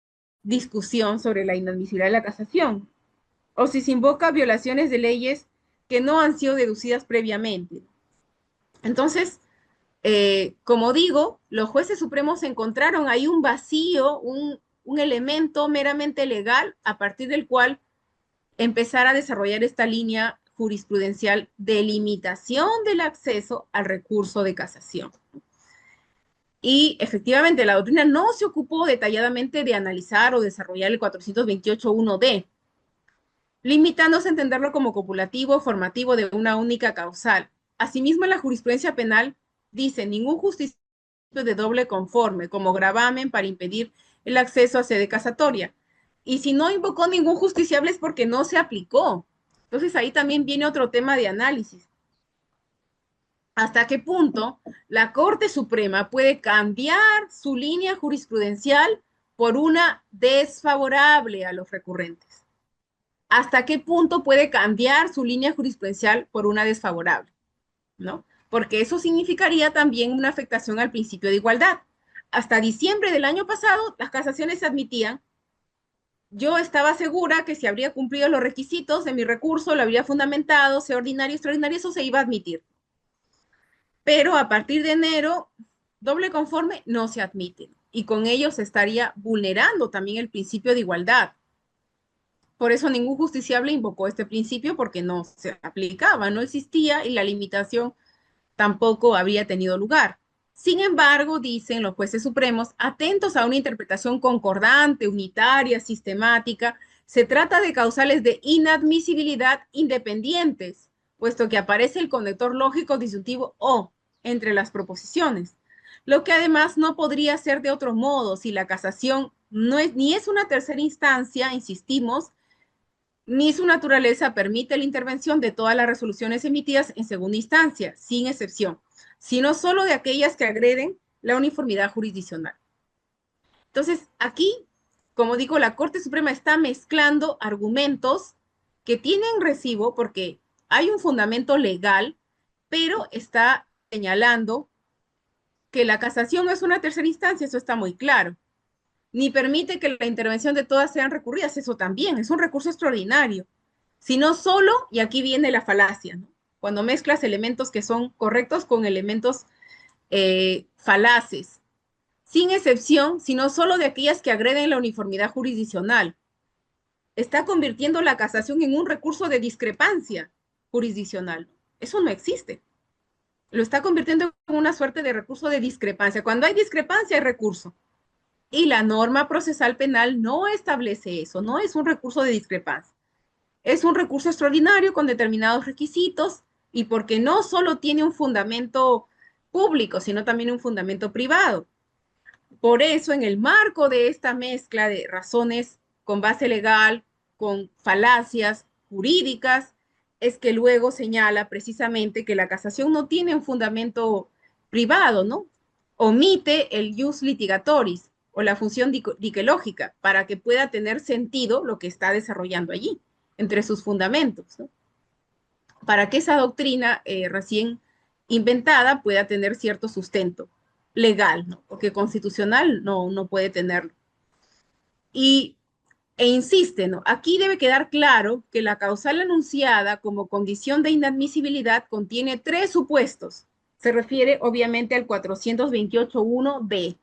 discusión sobre la inadmisibilidad de la casación. O si se invoca violaciones de leyes que no han sido deducidas previamente. Entonces, como digo, los jueces supremos encontraron ahí un vacío, un elemento meramente legal a partir del cual empezar a desarrollar esta línea jurisprudencial de limitación del acceso al recurso de casación. Y efectivamente, la doctrina no se ocupó detalladamente de analizar o desarrollar el 428.1d, limitándose a entenderlo como copulativo o formativo de una única causal. Asimismo, en la jurisprudencia penal dice ningún justiciable de doble conforme como gravamen para impedir el acceso a sede casatoria. Y si no invocó ningún justiciable es porque no se aplicó. Entonces ahí también viene otro tema de análisis. ¿Hasta qué punto la Corte Suprema puede cambiar su línea jurisprudencial por una desfavorable a los recurrentes? ¿Hasta qué punto puede cambiar su línea jurisprudencial por una desfavorable? ¿No? Porque eso significaría también una afectación al principio de igualdad. Hasta diciembre del año pasado, las casaciones se admitían. Yo estaba segura que si habría cumplido los requisitos de mi recurso, lo habría fundamentado, sea ordinario, extraordinario, eso se iba a admitir. Pero a partir de enero, doble conforme no se admite. Y con ello se estaría vulnerando también el principio de igualdad. Por eso ningún justiciable invocó este principio porque no se aplicaba, no existía y la limitación tampoco habría tenido lugar. Sin embargo, dicen los jueces supremos, atentos a una interpretación concordante, unitaria, sistemática, se trata de causales de inadmisibilidad independientes, puesto que aparece el conector lógico disyuntivo o entre las proposiciones, lo que además no podría ser de otro modo si la casación no es, ni es una tercera instancia, insistimos, ni su naturaleza permite la intervención de todas las resoluciones emitidas en segunda instancia, sin excepción, sino solo de aquellas que agreden la uniformidad jurisdiccional. Entonces, aquí, como digo, la Corte Suprema está mezclando argumentos que tienen recibo porque hay un fundamento legal, pero está señalando que la casación no es una tercera instancia, eso está muy claro, ni permite que la intervención de todas sean recurridas, eso también es un recurso extraordinario, sino solo, y aquí viene la falacia, ¿no? Cuando mezclas elementos que son correctos con elementos falaces, sin excepción, sino solo de aquellas que agreden la uniformidad jurisdiccional. Está convirtiendo la casación en un recurso de discrepancia jurisdiccional. Eso no existe. Lo está convirtiendo en una suerte de recurso de discrepancia. Cuando hay discrepancia, hay recurso. Y la norma procesal penal no establece eso, no es un recurso de discrepancia. Es un recurso extraordinario con determinados requisitos y porque no solo tiene un fundamento público, sino también un fundamento privado. Por eso, en el marco de esta mezcla de razones con base legal, con falacias jurídicas, es que luego señala precisamente que la casación no tiene un fundamento privado, ¿no? Omite el jus litigatoris o la función diquelógica para que pueda tener sentido lo que está desarrollando allí, entre sus fundamentos, ¿no? Para que esa doctrina recién inventada pueda tener cierto sustento legal, ¿no? Porque constitucional no puede tenerlo. Y, e insiste, ¿no? Aquí debe quedar claro que la causal anunciada como condición de inadmisibilidad contiene tres supuestos. Se refiere obviamente al 428.1b.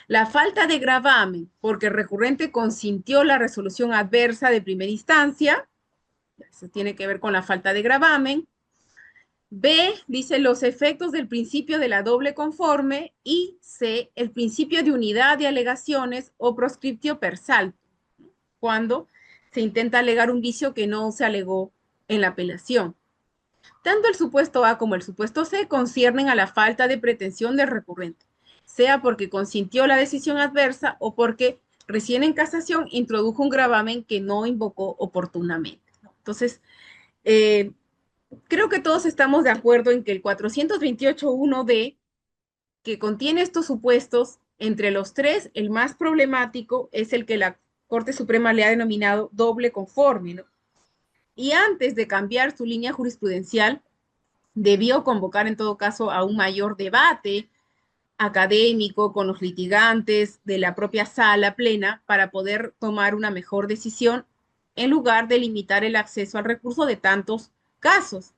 La falta de gravamen, porque el recurrente consintió la resolución adversa de primera instancia, eso tiene que ver con la falta de gravamen. B, dice los efectos del principio de la doble conforme, y C, el principio de unidad de alegaciones o proscriptio per salto, cuando se intenta alegar un vicio que no se alegó en la apelación. Tanto el supuesto A como el supuesto C conciernen a la falta de pretensión del recurrente, sea porque consintió la decisión adversa o porque recién en casación introdujo un gravamen que no invocó oportunamente. Entonces, creo que todos estamos de acuerdo en que el 428.1d, que contiene estos supuestos, entre los tres, el más problemático es el que la Corte Suprema le ha denominado doble conforme, ¿no? Y antes de cambiar su línea jurisprudencial, debió convocar en todo caso a un mayor debate académico con los litigantes de la propia sala plena para poder tomar una mejor decisión en lugar de limitar el acceso al recurso de tantos casos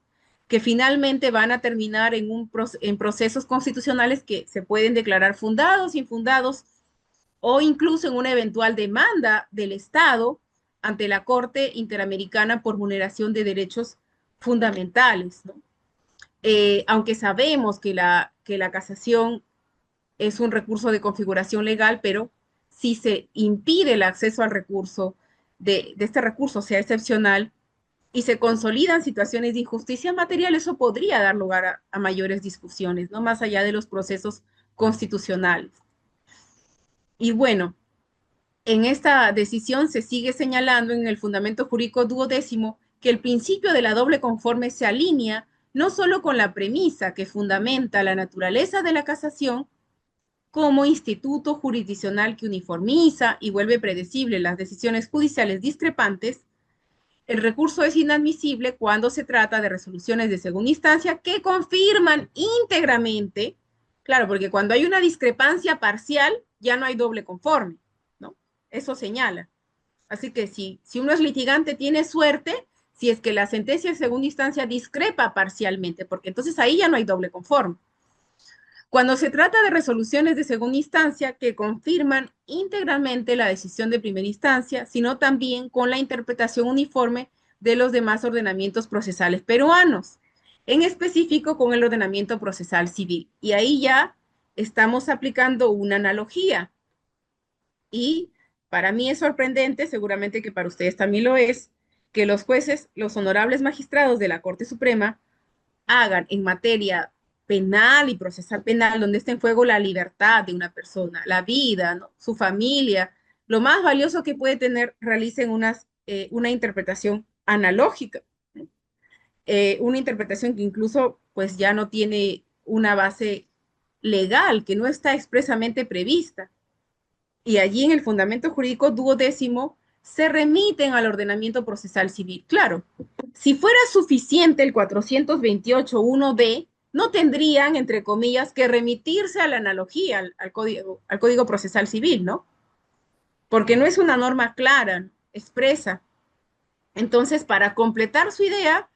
que finalmente van a terminar en procesos constitucionales que se pueden declarar fundados, infundados o incluso en una eventual demanda del Estado ante la Corte Interamericana por vulneración de derechos fundamentales, ¿no? Aunque sabemos que la casación es un recurso de configuración legal, pero si se impide el acceso al recurso, de este recurso sea excepcional, y se consolidan situaciones de injusticia material, eso podría dar lugar a mayores discusiones, ¿no? Más allá de los procesos constitucionales. Y bueno, en esta decisión se sigue señalando en el fundamento jurídico duodécimo que el principio de la doble conforme se alinea no solo con la premisa que fundamenta la naturaleza de la casación como instituto jurisdiccional que uniformiza y vuelve predecible las decisiones judiciales discrepantes. El recurso es inadmisible cuando se trata de resoluciones de segunda instancia que confirman íntegramente, claro, porque cuando hay una discrepancia parcial, ya no hay doble conforme, ¿no? Eso señala. Así que si uno es litigante, tiene suerte si es que la sentencia de segunda instancia discrepa parcialmente, porque entonces ahí ya no hay doble conforme. Cuando se trata de resoluciones de segunda instancia que confirman íntegramente la decisión de primera instancia, sino también con la interpretación uniforme de los demás ordenamientos procesales peruanos, en específico con el ordenamiento procesal civil. Y ahí ya estamos aplicando una analogía. Y para mí es sorprendente, seguramente que para ustedes también lo es, que los jueces, los honorables magistrados de la Corte Suprema, hagan en materia penal y procesal penal, donde esté en juego la libertad de una persona, la vida, ¿no? Su familia, lo más valioso que puede tener, realicen una interpretación analógica, ¿no? Una interpretación que incluso pues ya no tiene una base legal, que no está expresamente prevista. Y allí en el fundamento jurídico duodécimo se remiten al ordenamiento procesal civil. Claro, si fuera suficiente el 428.1b, no tendrían, entre comillas, que remitirse a la analogía, al código procesal civil, ¿no? Porque no es una norma clara, expresa. Entonces, para completar su idea,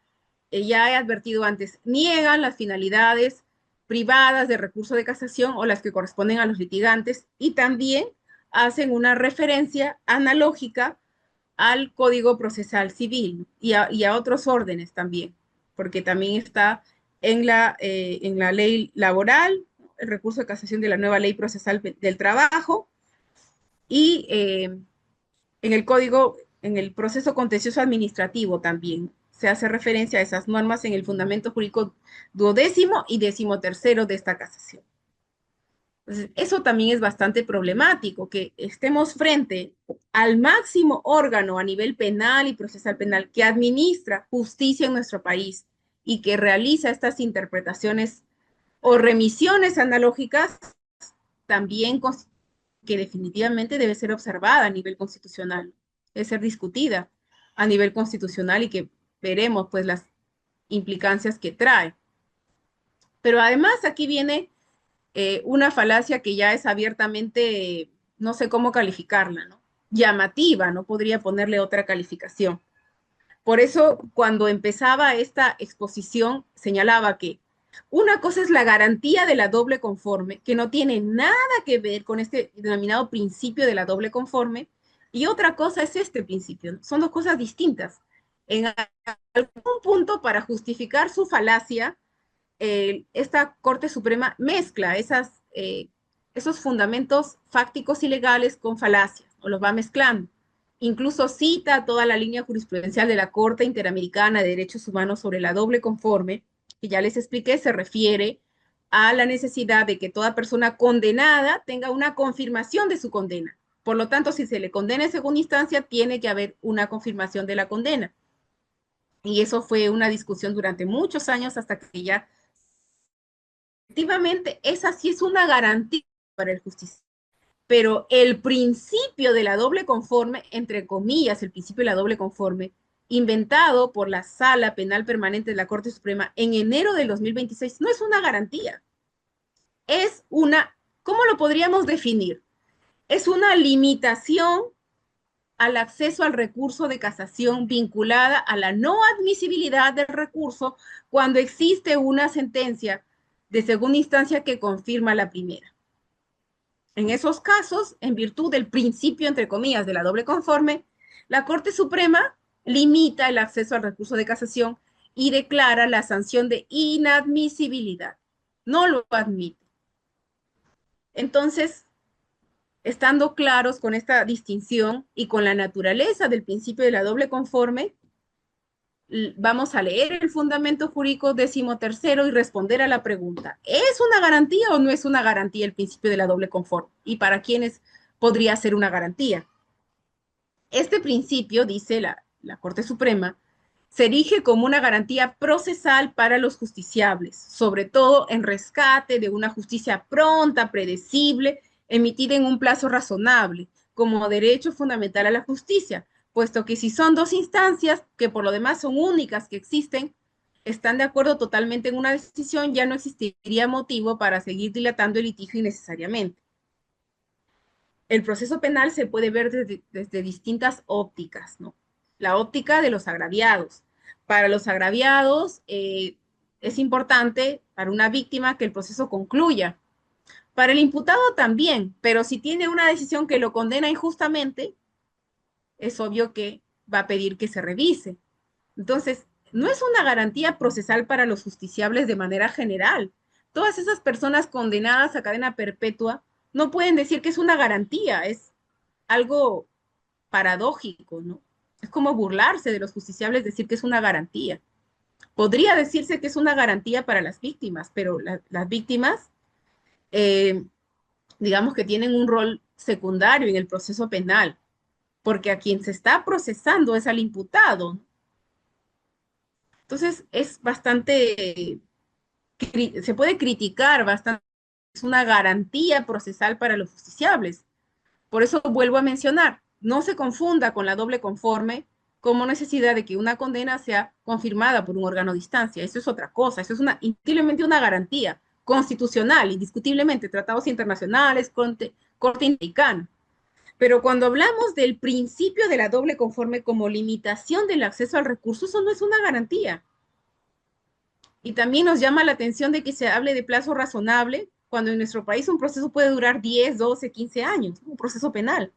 ya he advertido antes, niegan las finalidades privadas de recurso de casación o las que corresponden a los litigantes y también hacen una referencia analógica al Código Procesal Civil y a otros órdenes también, porque también está en la ley laboral, el recurso de casación de la nueva ley procesal del trabajo y en el código, en el proceso contencioso administrativo también se hace referencia a esas normas en el fundamento jurídico duodécimo y decimotercero de esta casación. Entonces, eso también es bastante problemático, que estemos frente al máximo órgano a nivel penal y procesal penal que administra justicia en nuestro país y que realiza estas interpretaciones o remisiones analógicas, también que definitivamente debe ser observada a nivel constitucional, debe ser discutida a nivel constitucional y que veremos pues las implicancias que trae. Pero además aquí viene una falacia que ya es abiertamente, no sé cómo calificarla, ¿no? Llamativa, no podría ponerle otra calificación. Por eso, cuando empezaba esta exposición, señalaba que una cosa es la garantía de la doble conforme, que no tiene nada que ver con este denominado principio de la doble conforme, y otra cosa es este principio. Son dos cosas distintas. En algún punto, para justificar su falacia, esta Corte Suprema mezcla esos fundamentos fácticos y legales con falacias, o los va mezclando. Incluso cita toda la línea jurisprudencial de la Corte Interamericana de Derechos Humanos sobre la doble conforme, que ya les expliqué, se refiere a la necesidad de que toda persona condenada tenga una confirmación de su condena. Por lo tanto, si se le condena en segunda instancia, tiene que haber una confirmación de la condena. Y eso fue una discusión durante muchos años hasta que ya efectivamente esa sí es una garantía para el justiciero. Pero el principio de la doble conforme, entre comillas, el principio de la doble conforme, inventado por la Sala Penal Permanente de la Corte Suprema en enero del 2026, no es una garantía. Es una, ¿cómo lo podríamos definir? Es una limitación al acceso al recurso de casación vinculada a la no admisibilidad del recurso cuando existe una sentencia de segunda instancia que confirma la primera. En esos casos, en virtud del principio, entre comillas, de la doble conforme, la Corte Suprema limita el acceso al recurso de casación y declara la sanción de inadmisibilidad. No lo admite. Entonces, estando claros con esta distinción y con la naturaleza del principio de la doble conforme, vamos a leer el fundamento jurídico 13º y responder a la pregunta, ¿es una garantía o no es una garantía el principio de la doble conforme? ¿Y para quiénes podría ser una garantía? Este principio, dice la Corte Suprema, se erige como una garantía procesal para los justiciables, sobre todo en rescate de una justicia pronta, predecible, emitida en un plazo razonable, como derecho fundamental a la justicia, puesto que si son dos instancias, que por lo demás son únicas que existen, están de acuerdo totalmente en una decisión, ya no existiría motivo para seguir dilatando el litigio innecesariamente. El proceso penal se puede ver desde distintas ópticas, ¿no? La óptica de los agraviados. Para los agraviados es importante, para una víctima, que el proceso concluya, Para el imputado también, pero si tiene una decisión que lo condena injustamente, es obvio que va a pedir que se revise. Entonces, no es una garantía procesal para los justiciables de manera general. Todas esas personas condenadas a cadena perpetua no pueden decir que es una garantía, es algo paradójico, ¿no? Es como burlarse de los justiciables decir que es una garantía. Podría decirse que es una garantía para las víctimas, pero las víctimas, eh, digamos que tienen un rol secundario en el proceso penal, porque a quien se está procesando es al imputado. Entonces, es bastante, se puede criticar bastante, es una garantía procesal para los justiciables. Por eso vuelvo a mencionar, no se confunda con la doble conforme como necesidad de que una condena sea confirmada por un órgano de instancia. Eso es otra cosa, eso es indiscutiblemente una garantía constitucional, indiscutiblemente, tratados internacionales, Corte Interamericana. Pero cuando hablamos del principio de la doble conforme como limitación del acceso al recurso, eso no es una garantía. Y también nos llama la atención de que se hable de plazo razonable, cuando en nuestro país un proceso puede durar 10, 12, 15 años, un proceso penal.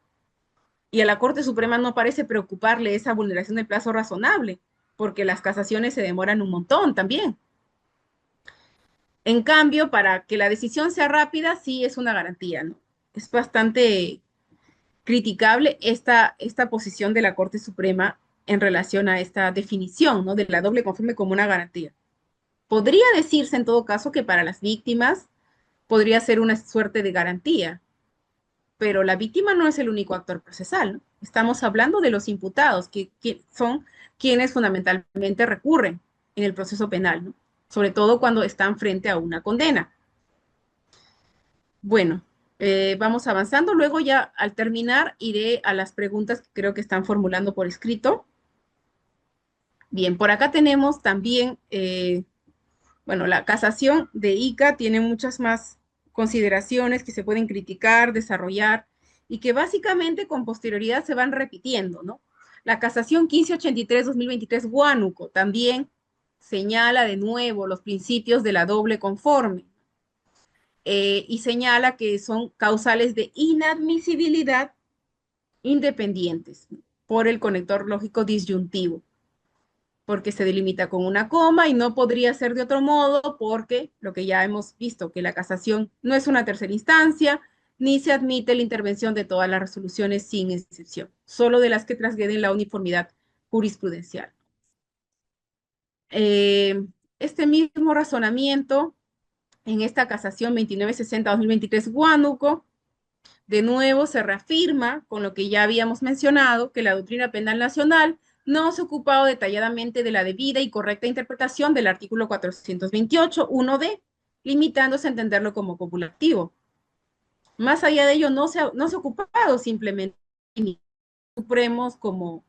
Y a la Corte Suprema no parece preocuparle esa vulneración del plazo razonable, porque las casaciones se demoran un montón también. En cambio, para que la decisión sea rápida, sí es una garantía, ¿no? Es bastante criticable esta posición de la Corte Suprema en relación a esta definición, ¿no? De la doble conforme como una garantía. Podría decirse en todo caso que para las víctimas podría ser una suerte de garantía, pero la víctima no es el único actor procesal, ¿no? Estamos hablando de los imputados, que son quienes fundamentalmente recurren en el proceso penal, ¿no? Sobre todo cuando están frente a una condena. Bueno, vamos avanzando. Luego ya al terminar iré a las preguntas que creo que están formulando por escrito. Bien, por acá tenemos también, bueno, la casación de ICA tiene muchas más consideraciones que se pueden criticar, desarrollar y que básicamente con posterioridad se van repitiendo, ¿no? La casación 1583-2023 Huánuco también señala de nuevo los principios de la doble conforme y señala que son causales de inadmisibilidad independientes por el conector lógico disyuntivo, porque se delimita con una coma y no podría ser de otro modo porque lo que ya hemos visto, que la casación no es una tercera instancia, ni se admite la intervención de todas las resoluciones sin excepción, solo de las que transgreden la uniformidad jurisprudencial. Este mismo razonamiento en esta casación 2960-2023 Huánuco, de nuevo se reafirma con lo que ya habíamos mencionado, que la doctrina penal nacional no se ha ocupado detalladamente de la debida y correcta interpretación del artículo 428, 1D, limitándose a entenderlo como copulativo. Más allá de ello, no se ha ocupado simplemente supremos como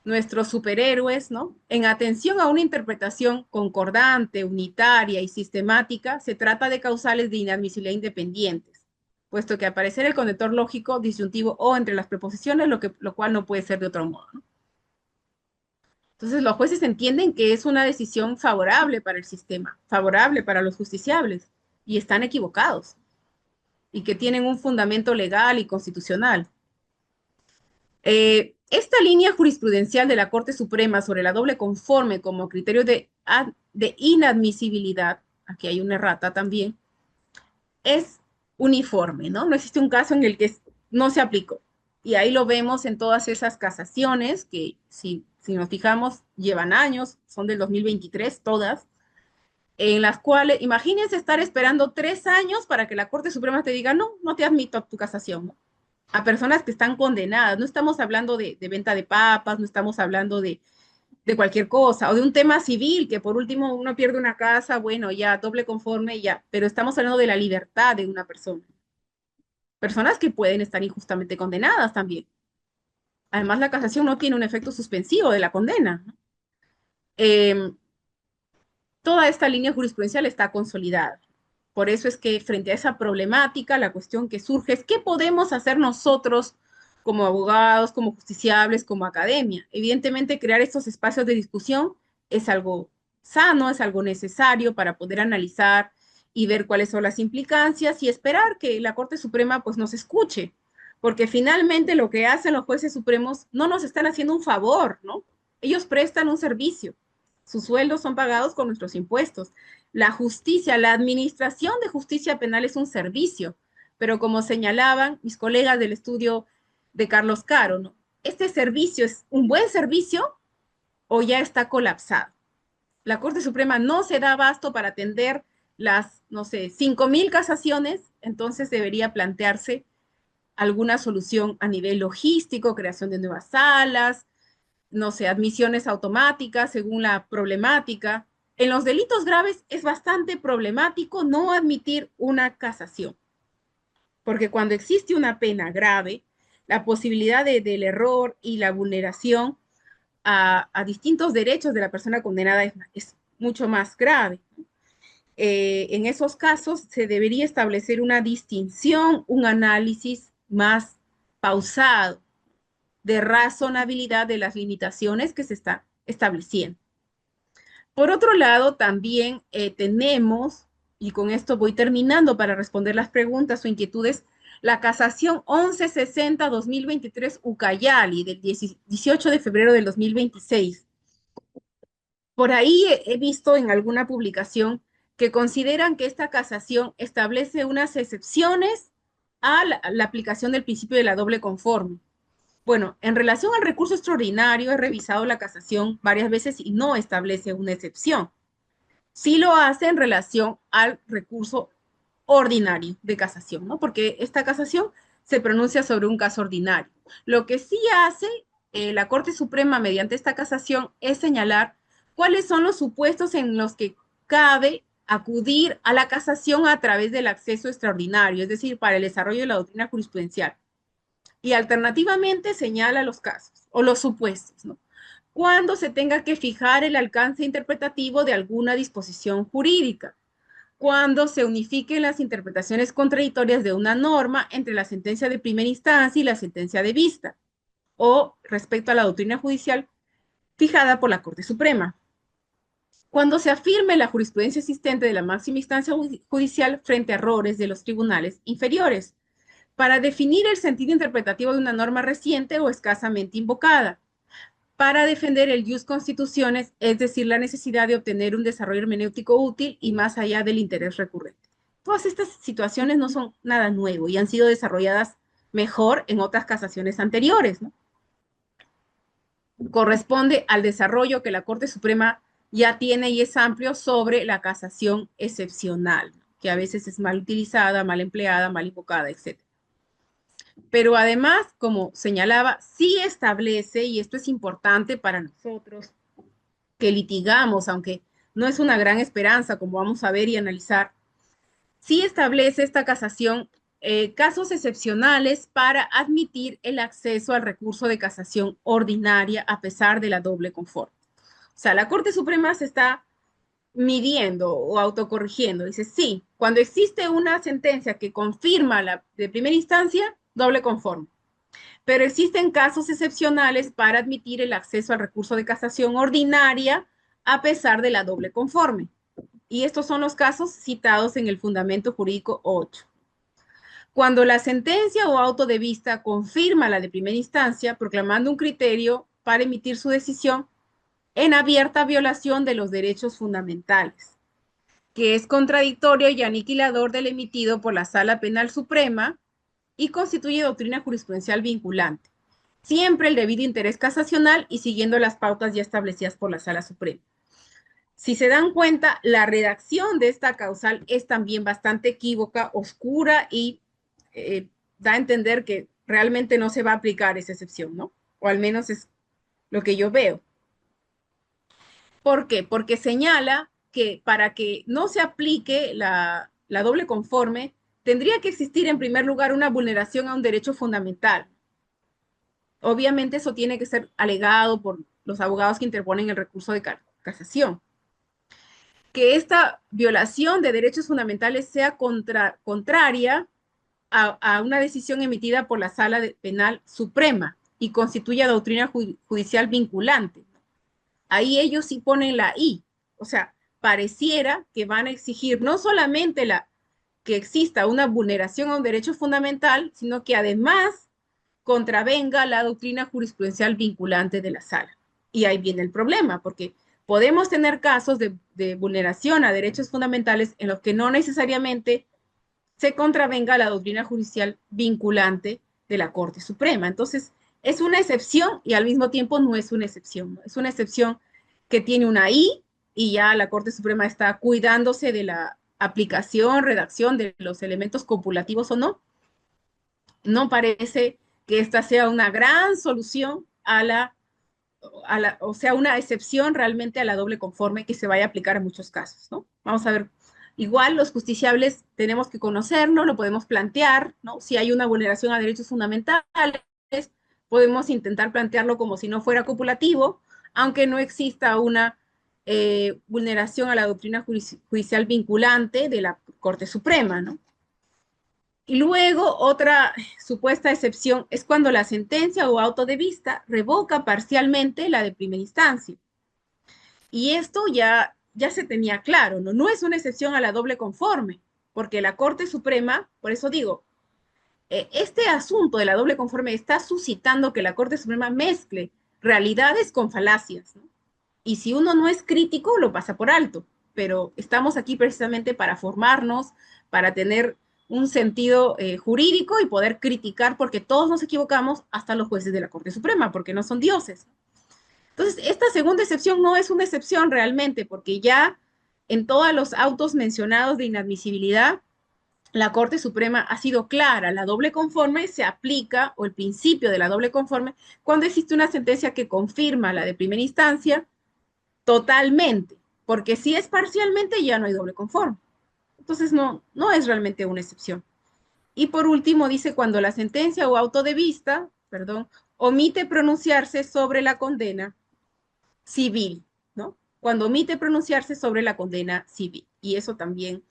nuestros superhéroes, ¿no? En atención a una interpretación concordante, unitaria y sistemática, se trata de causales de inadmisibilidad independientes, puesto que aparecer el conector lógico, disyuntivo o entre las preposiciones, lo cual no puede ser de otro modo, ¿no? Entonces, los jueces entienden que es una decisión favorable para el sistema, favorable para los justiciables, y están equivocados, y que tienen un fundamento legal y constitucional. Esta línea jurisprudencial de la Corte Suprema sobre la doble conforme como criterio de inadmisibilidad, aquí hay una errata también, es uniforme, ¿no? No existe un caso en el que no se aplicó. Y ahí lo vemos en todas esas casaciones que, si nos fijamos, llevan años, son del 2023 todas, en las cuales, imagínense estar esperando 3 años para que la Corte Suprema te diga, no, no te admito tu casación, ¿no? A personas que están condenadas. No estamos hablando de venta de papas, no estamos hablando de cualquier cosa, o de un tema civil, que por último uno pierde una casa, bueno, ya doble conforme, ya, pero estamos hablando de la libertad de una persona. Personas que pueden estar injustamente condenadas también. Además, la casación no tiene un efecto suspensivo de la condena, ¿no? Toda esta línea jurisprudencial está consolidada. Por eso es que frente a esa problemática, la cuestión que surge es qué podemos hacer nosotros como abogados, como justiciables, como academia. Evidentemente, crear estos espacios de discusión es algo sano, es algo necesario para poder analizar y ver cuáles son las implicancias y esperar que la Corte Suprema pues nos escuche, porque finalmente lo que hacen los jueces supremos no nos están haciendo un favor, ¿no? Ellos prestan un servicio, sus sueldos son pagados con nuestros impuestos. La justicia, la administración de justicia penal es un servicio, pero como señalaban mis colegas del estudio de Carlos Caro, ¿no? ¿Este servicio es un buen servicio o ya está colapsado? La Corte Suprema no se da abasto para atender las, no sé, 5.000 casaciones, entonces debería plantearse alguna solución a nivel logístico, creación de nuevas salas, no sé, admisiones automáticas según la problemática. En los delitos graves es bastante problemático no admitir una casación, porque cuando existe una pena grave, la posibilidad del error y la vulneración a distintos derechos de la persona condenada es mucho más grave. En esos casos se debería establecer una distinción, un análisis más pausado de razonabilidad de las limitaciones que se están estableciendo. Por otro lado, también tenemos, y con esto voy terminando para responder las preguntas o inquietudes, la casación 1160-2023 Ucayali del 18 de febrero del 2026. Por ahí he visto en alguna publicación que consideran que esta casación establece unas excepciones a la aplicación del principio de la doble conforme. Bueno, en relación al recurso extraordinario, he revisado la casación varias veces y no establece una excepción. Sí lo hace en relación al recurso ordinario de casación, ¿no? Porque esta casación se pronuncia sobre un caso ordinario. Lo que sí hace la Corte Suprema mediante esta casación es señalar cuáles son los supuestos en los que cabe acudir a la casación a través del acceso extraordinario, es decir, para el desarrollo de la doctrina jurisprudencial. Y alternativamente señala los casos o los supuestos, ¿no? Cuando se tenga que fijar el alcance interpretativo de alguna disposición jurídica, cuando se unifiquen las interpretaciones contradictorias de una norma entre la sentencia de primera instancia y la sentencia de vista, o respecto a la doctrina judicial fijada por la Corte Suprema. Cuando se afirme la jurisprudencia existente de la máxima instancia judicial frente a errores de los tribunales inferiores, para definir el sentido interpretativo de una norma reciente o escasamente invocada, para defender el jus constitutiones, es decir, la necesidad de obtener un desarrollo hermenéutico útil y más allá del interés recurrente. Todas estas situaciones no son nada nuevo y han sido desarrolladas mejor en otras casaciones anteriores, ¿no? Corresponde al desarrollo que la Corte Suprema ya tiene y es amplio sobre la casación excepcional, que a veces es mal utilizada, mal empleada, mal invocada, etc. Pero además, como señalaba, sí establece, y esto es importante para nosotros, que litigamos, aunque no es una gran esperanza, como vamos a ver y analizar, sí establece esta casación casos excepcionales para admitir el acceso al recurso de casación ordinaria a pesar de la doble conforme. O sea, la Corte Suprema se está midiendo o autocorrigiendo. Dice, sí, cuando existe una sentencia que confirma la de primera instancia, doble conforme. Pero existen casos excepcionales para admitir el acceso al recurso de casación ordinaria a pesar de la doble conforme. Y estos son los casos citados en el Fundamento Jurídico 8. Cuando la sentencia o auto de vista confirma la de primera instancia, proclamando un criterio para emitir su decisión en abierta violación de los derechos fundamentales, que es contradictorio y aniquilador del emitido por la Sala Penal Suprema y constituye doctrina jurisprudencial vinculante. Siempre el debido interés casacional y siguiendo las pautas ya establecidas por la Sala Suprema. Si se dan cuenta, la redacción de esta causal es también bastante equívoca, oscura y da a entender que realmente no se va a aplicar esa excepción, ¿no? O al menos es lo que yo veo. ¿Por qué? Porque señala que para que no se aplique la doble conforme, tendría que existir en primer lugar una vulneración a un derecho fundamental. Obviamente eso tiene que ser alegado por los abogados que interponen el recurso de casación. Que esta violación de derechos fundamentales sea contraria a una decisión emitida por la Sala Penal Suprema y constituya doctrina judicial vinculante. Ahí ellos sí ponen la I. O sea, pareciera que van a exigir no solamente que exista una vulneración a un derecho fundamental, sino que además contravenga la doctrina jurisprudencial vinculante de la sala. Y ahí viene el problema, porque podemos tener casos de vulneración a derechos fundamentales en los que no necesariamente se contravenga la doctrina judicial vinculante de la Corte Suprema. Entonces, es una excepción y al mismo tiempo no es una excepción. Es una excepción que tiene una I y ya la Corte Suprema está cuidándose de la aplicación, redacción de los elementos copulativos o no. No parece que esta sea una gran solución o sea, una excepción realmente a la doble conforme que se vaya a aplicar en muchos casos, ¿no? Vamos a ver. Igual los justiciables tenemos que conocerlo, lo podemos plantear, ¿no? Si hay una vulneración a derechos fundamentales, podemos intentar plantearlo como si no fuera copulativo, aunque no exista una vulneración a la doctrina judicial vinculante de la Corte Suprema, ¿no? Y luego otra supuesta excepción es cuando la sentencia o auto de vista revoca parcialmente la de primera instancia. Y esto ya se tenía claro, ¿no? No es una excepción a la doble conforme, porque la Corte Suprema, por eso digo, este asunto de la doble conforme está suscitando que la Corte Suprema mezcle realidades con falacias, ¿no? Y si uno no es crítico, lo pasa por alto. Pero estamos aquí precisamente para formarnos, para tener un sentido jurídico y poder criticar, porque todos nos equivocamos, hasta los jueces de la Corte Suprema, porque no son dioses. Entonces, esta segunda excepción no es una excepción realmente, porque ya en todos los autos mencionados de inadmisibilidad, la Corte Suprema ha sido clara, la doble conforme se aplica, o el principio de la doble conforme, cuando existe una sentencia que confirma la de primera instancia totalmente, porque si es parcialmente ya no hay doble conforme. Entonces no es realmente una excepción. Y por último dice cuando la sentencia o auto de vista, perdón, omite pronunciarse sobre la condena civil, ¿no? Cuando omite pronunciarse sobre la condena civil. Y eso también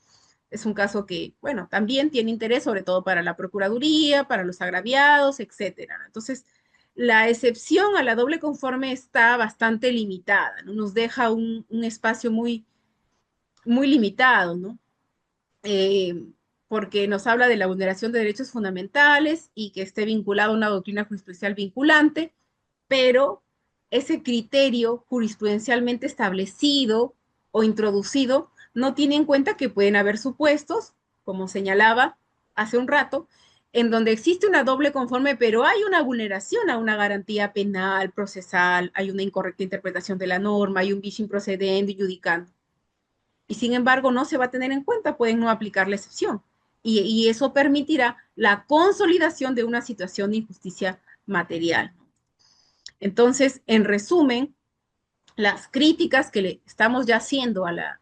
es un caso que, bueno, también tiene interés, sobre todo para la Procuraduría, para los agraviados, etcétera. Entonces, la excepción a la doble conforme está bastante limitada, ¿no? Nos deja un espacio muy limitado, ¿no? Eh, porque nos habla de la vulneración de derechos fundamentales y que esté vinculado a una doctrina jurisprudencial vinculante, pero ese criterio jurisprudencialmente establecido o introducido no tiene en cuenta que pueden haber supuestos, como señalaba hace un rato, en donde existe una doble conforme, pero hay una vulneración a una garantía penal, procesal, hay una incorrecta interpretación de la norma, hay un vicio improcedente, judicando. Y sin embargo, no se va a tener en cuenta, pueden no aplicar la excepción. Y eso permitirá la consolidación de una situación de injusticia material. Entonces, en resumen, las críticas que le estamos ya haciendo a la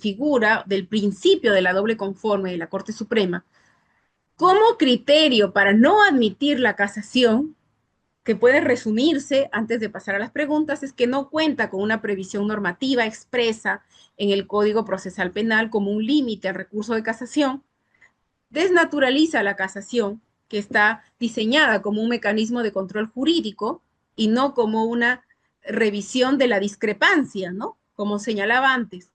figura del principio de la doble conforme de la Corte Suprema, como criterio para no admitir la casación, que puede resumirse antes de pasar a las preguntas, es que no cuenta con una previsión normativa expresa en el Código Procesal Penal como un límite al recurso de casación, desnaturaliza la casación, que está diseñada como un mecanismo de control jurídico y no como una revisión de la discrepancia, ¿no? Como señalaba antes.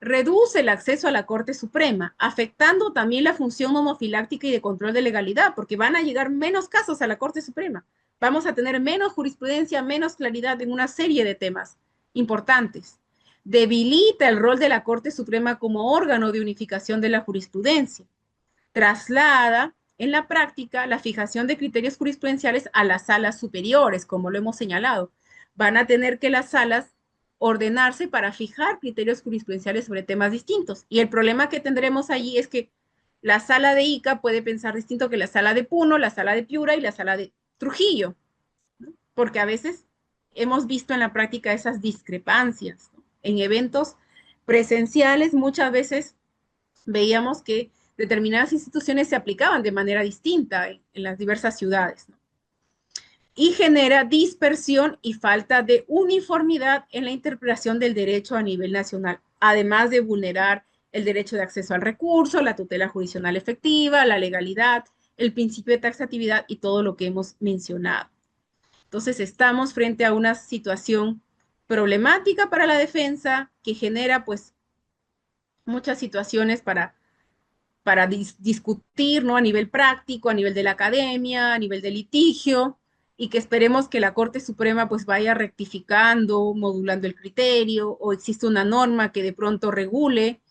Reduce el acceso a la Corte Suprema, afectando también la función monofiláctica y de control de legalidad, porque van a llegar menos casos a la Corte Suprema. Vamos a tener menos jurisprudencia, menos claridad en una serie de temas importantes. Debilita el rol de la Corte Suprema como órgano de unificación de la jurisprudencia. Traslada en la práctica la fijación de criterios jurisprudenciales a las salas superiores, como lo hemos señalado. Van a tener que las salas ordenarse para fijar criterios jurisprudenciales sobre temas distintos. Y el problema que tendremos allí es que la sala de Ica puede pensar distinto que la sala de Puno, la sala de Piura y la sala de Trujillo, ¿no? Porque a veces hemos visto en la práctica esas discrepancias, ¿no? En eventos presenciales muchas veces veíamos que determinadas instituciones se aplicaban de manera distinta en las diversas ciudades, ¿no? Y genera dispersión y falta de uniformidad en la interpretación del derecho a nivel nacional, además de vulnerar el derecho de acceso al recurso, la tutela jurisdiccional efectiva, la legalidad, el principio de taxatividad y todo lo que hemos mencionado. Entonces, estamos frente a una situación problemática para la defensa, que genera pues muchas situaciones para discutir, ¿no? A nivel práctico, a nivel de la academia, a nivel de litigio, y que esperemos que la Corte Suprema pues vaya rectificando, modulando el criterio, o existe una norma que de pronto regule,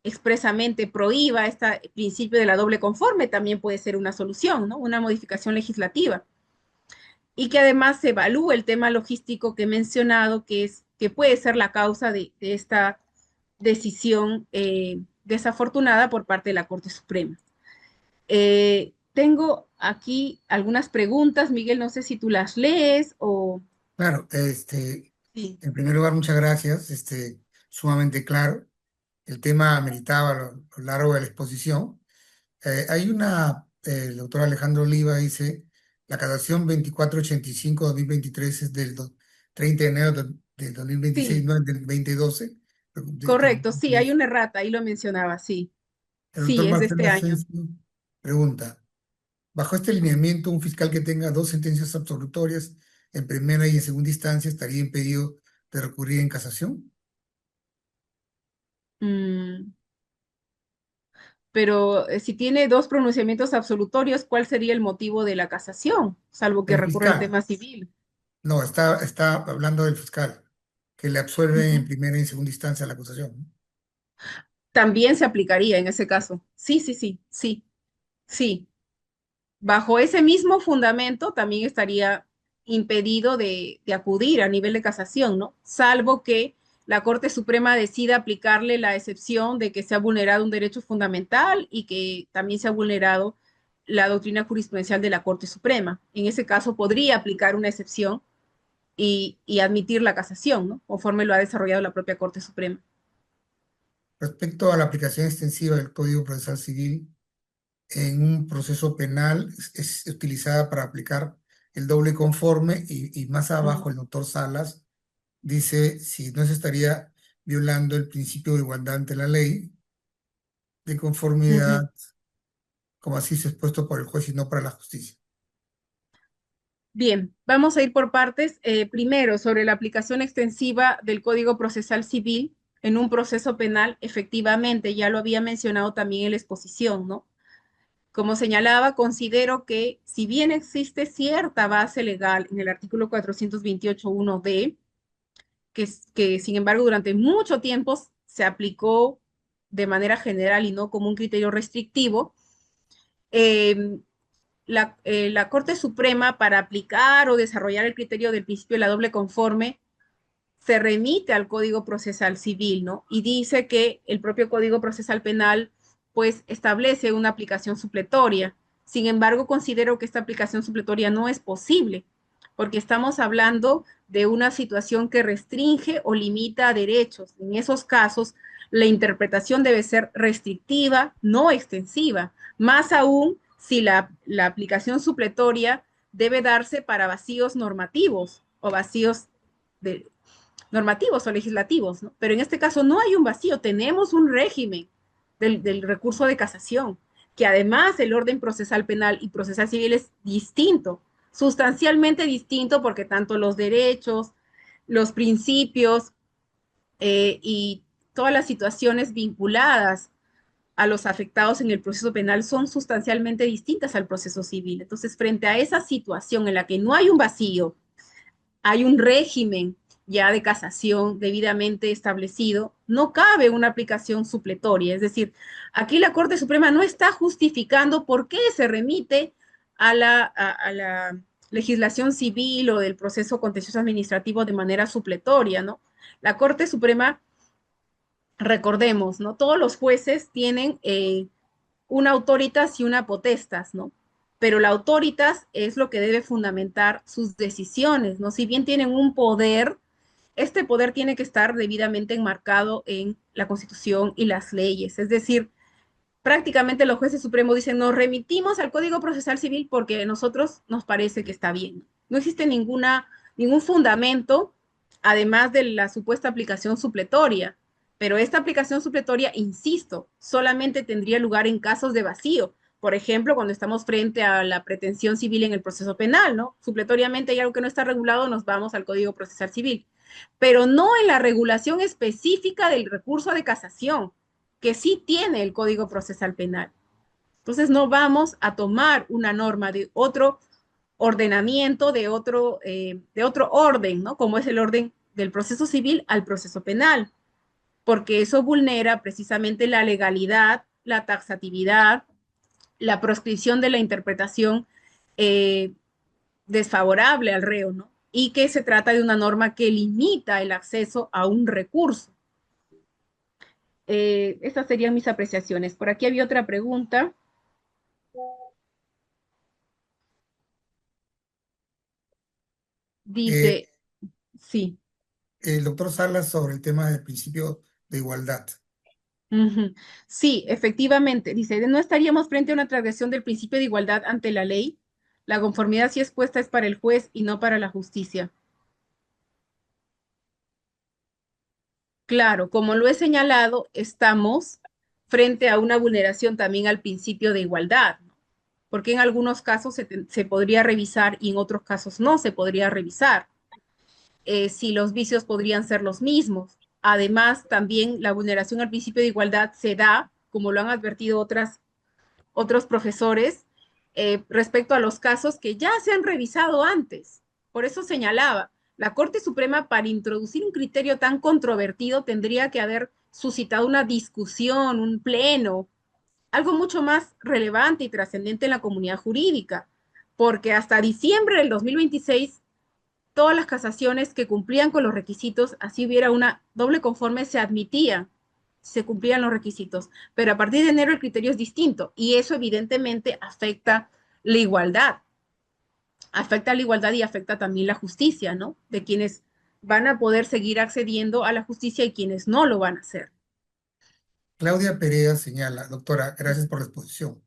expresamente prohíba este principio de la doble conforme, también puede ser una solución, ¿no? Una modificación legislativa. Y que además se evalúe el tema logístico que he mencionado, que puede ser la causa de esta decisión desafortunada por parte de la Corte Suprema. Tengo aquí algunas preguntas, Miguel, no sé si tú las lees o... Claro, Sí, en primer lugar, muchas gracias, sumamente claro. El tema ameritaba lo largo de la exposición. Hay el doctor Alejandro Oliva dice, la casación 2485-2023 es del 30 de enero del 2026, sí, no es del 2012. correcto, sí, hay una errata, ahí lo mencionaba, sí, El sí, doctor es de Marcelo este año. Asensio pregunta, bajo este lineamiento, un fiscal que tenga dos sentencias absolutorias en primera y en segunda instancia estaría impedido de recurrir en casación. Mm, pero si tiene dos pronunciamientos absolutorios, ¿cuál sería el motivo de la casación? Salvo que El recurra el fiscal, tema civil. no, está hablando del fiscal, que le absuelve en Ujú. primera y segunda instancia la acusación, ¿no? También se aplicaría en ese caso. Sí, sí, sí, sí, sí. Bajo ese mismo fundamento también estaría impedido de acudir a nivel de casación, ¿no? Salvo que la Corte Suprema decida aplicarle la excepción de que se ha vulnerado un derecho fundamental y que también se ha vulnerado la doctrina jurisprudencial de la Corte Suprema. En ese caso podría aplicar una excepción y admitir la casación, ¿no? Conforme lo ha desarrollado la propia Corte Suprema. Respecto a la aplicación extensiva del Código Procesal Civil en un proceso penal, es utilizada para aplicar el doble conforme y más Mm. abajo el doctor Salas dice si no se estaría violando el principio de igualdad ante la ley, de Ujú. conformidad, como así se ha expuesto por el juez y no para la justicia. Bien, vamos a ir por partes. Primero, sobre la aplicación extensiva del Código Procesal Civil en un proceso penal, efectivamente, ya lo había mencionado también en la exposición, ¿no? Como señalaba, considero que si bien existe cierta base legal en el artículo 428.1d, que sin embargo durante mucho tiempo se aplicó de manera general y no como un criterio restrictivo, eh, la Corte Suprema para aplicar o desarrollar el criterio del principio de la doble conforme se remite al Código Procesal Civil, ¿no? Y dice que el propio Código Procesal Penal, pues, establece una aplicación supletoria. Sin embargo, considero que esta aplicación supletoria no es posible, porque estamos hablando de una situación que restringe o limita derechos. En esos casos, la interpretación debe ser restrictiva, no extensiva. Más aún si la aplicación supletoria debe darse para vacíos normativos o vacíos de, normativos o legislativos, ¿no? Pero en este caso no hay un vacío, tenemos un régimen del recurso de casación, que además el orden procesal penal y procesal civil es distinto, sustancialmente distinto, porque tanto los derechos, los principios y todas las situaciones vinculadas a los afectados en el proceso penal son sustancialmente distintas al proceso civil. Entonces, frente a esa situación en la que no hay un vacío, hay un régimen ya de casación debidamente establecido, no cabe una aplicación supletoria. Es decir, aquí la Corte Suprema no está justificando por qué se remite a la legislación civil o del proceso contencioso administrativo de manera supletoria, ¿no? La Corte Suprema, recordemos, ¿no? Todos los jueces tienen una autoritas y una potestas, ¿no? Pero la autoritas es lo que debe fundamentar sus decisiones, ¿no? Si bien tienen un poder, este poder tiene que estar debidamente enmarcado en la Constitución y las leyes. Es decir, prácticamente los jueces supremos dicen, nos remitimos al Código Procesal Civil porque a nosotros nos parece que está bien. No existe ningún fundamento, además de la supuesta aplicación supletoria. Pero esta aplicación supletoria, insisto, solamente tendría lugar en casos de vacío. Por ejemplo, cuando estamos frente a la pretensión civil en el proceso penal, ¿no? Supletoriamente hay algo que no está regulado, nos vamos al Código Procesal Civil. pero no en la regulación específica del recurso de casación, que sí tiene el Código Procesal Penal. Entonces no vamos a tomar una norma de otro ordenamiento, de otro orden, ¿no? Como es el orden del proceso civil al proceso penal, porque eso vulnera precisamente la legalidad, la taxatividad, la proscripción de la interpretación eh, desfavorable al reo, ¿no? Y que se trata de una norma que limita el acceso a un recurso. Estas serían mis apreciaciones. Por aquí había otra pregunta. Eh, Dice, sí. el doctor Salas sobre el tema del principio de igualdad. Ujú. Sí, efectivamente. Dice, no estaríamos frente a una transgresión del principio de igualdad ante la ley. La conformidad si expuesta es para el juez y no para la justicia. Claro, como lo he señalado, estamos frente a una vulneración también al principio de igualdad, ¿no? Porque en algunos casos se podría revisar y en otros casos no se podría revisar. Si los vicios podrían ser los mismos. Además, también la vulneración al principio de igualdad se da, como lo han advertido otros profesores, respecto a los casos que ya se han revisado antes. Por eso señalaba, la Corte Suprema para introducir un criterio tan controvertido tendría que haber suscitado una discusión, un pleno, algo mucho más relevante y trascendente en la comunidad jurídica, porque hasta diciembre del 2026 todas las casaciones que cumplían con los requisitos, así hubiera una doble conforme, se admitía, se cumplían los requisitos. Pero a partir de enero el criterio es distinto y eso evidentemente afecta la igualdad y afecta también la justicia, ¿no? De quienes van a poder seguir accediendo a la justicia y quienes no lo van a hacer. Claudia Perea señala, doctora, gracias por la exposición.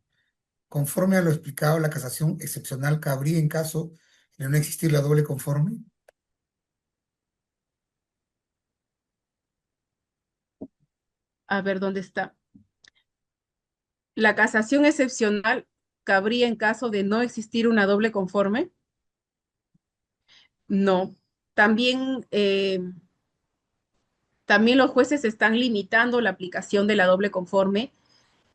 Conforme a lo explicado, la casación excepcional cabría en caso de no existir la doble conforme. A ver dónde está. La casación excepcional cabría en caso de no existir una doble conforme. No. También También los jueces están limitando la aplicación de la doble conforme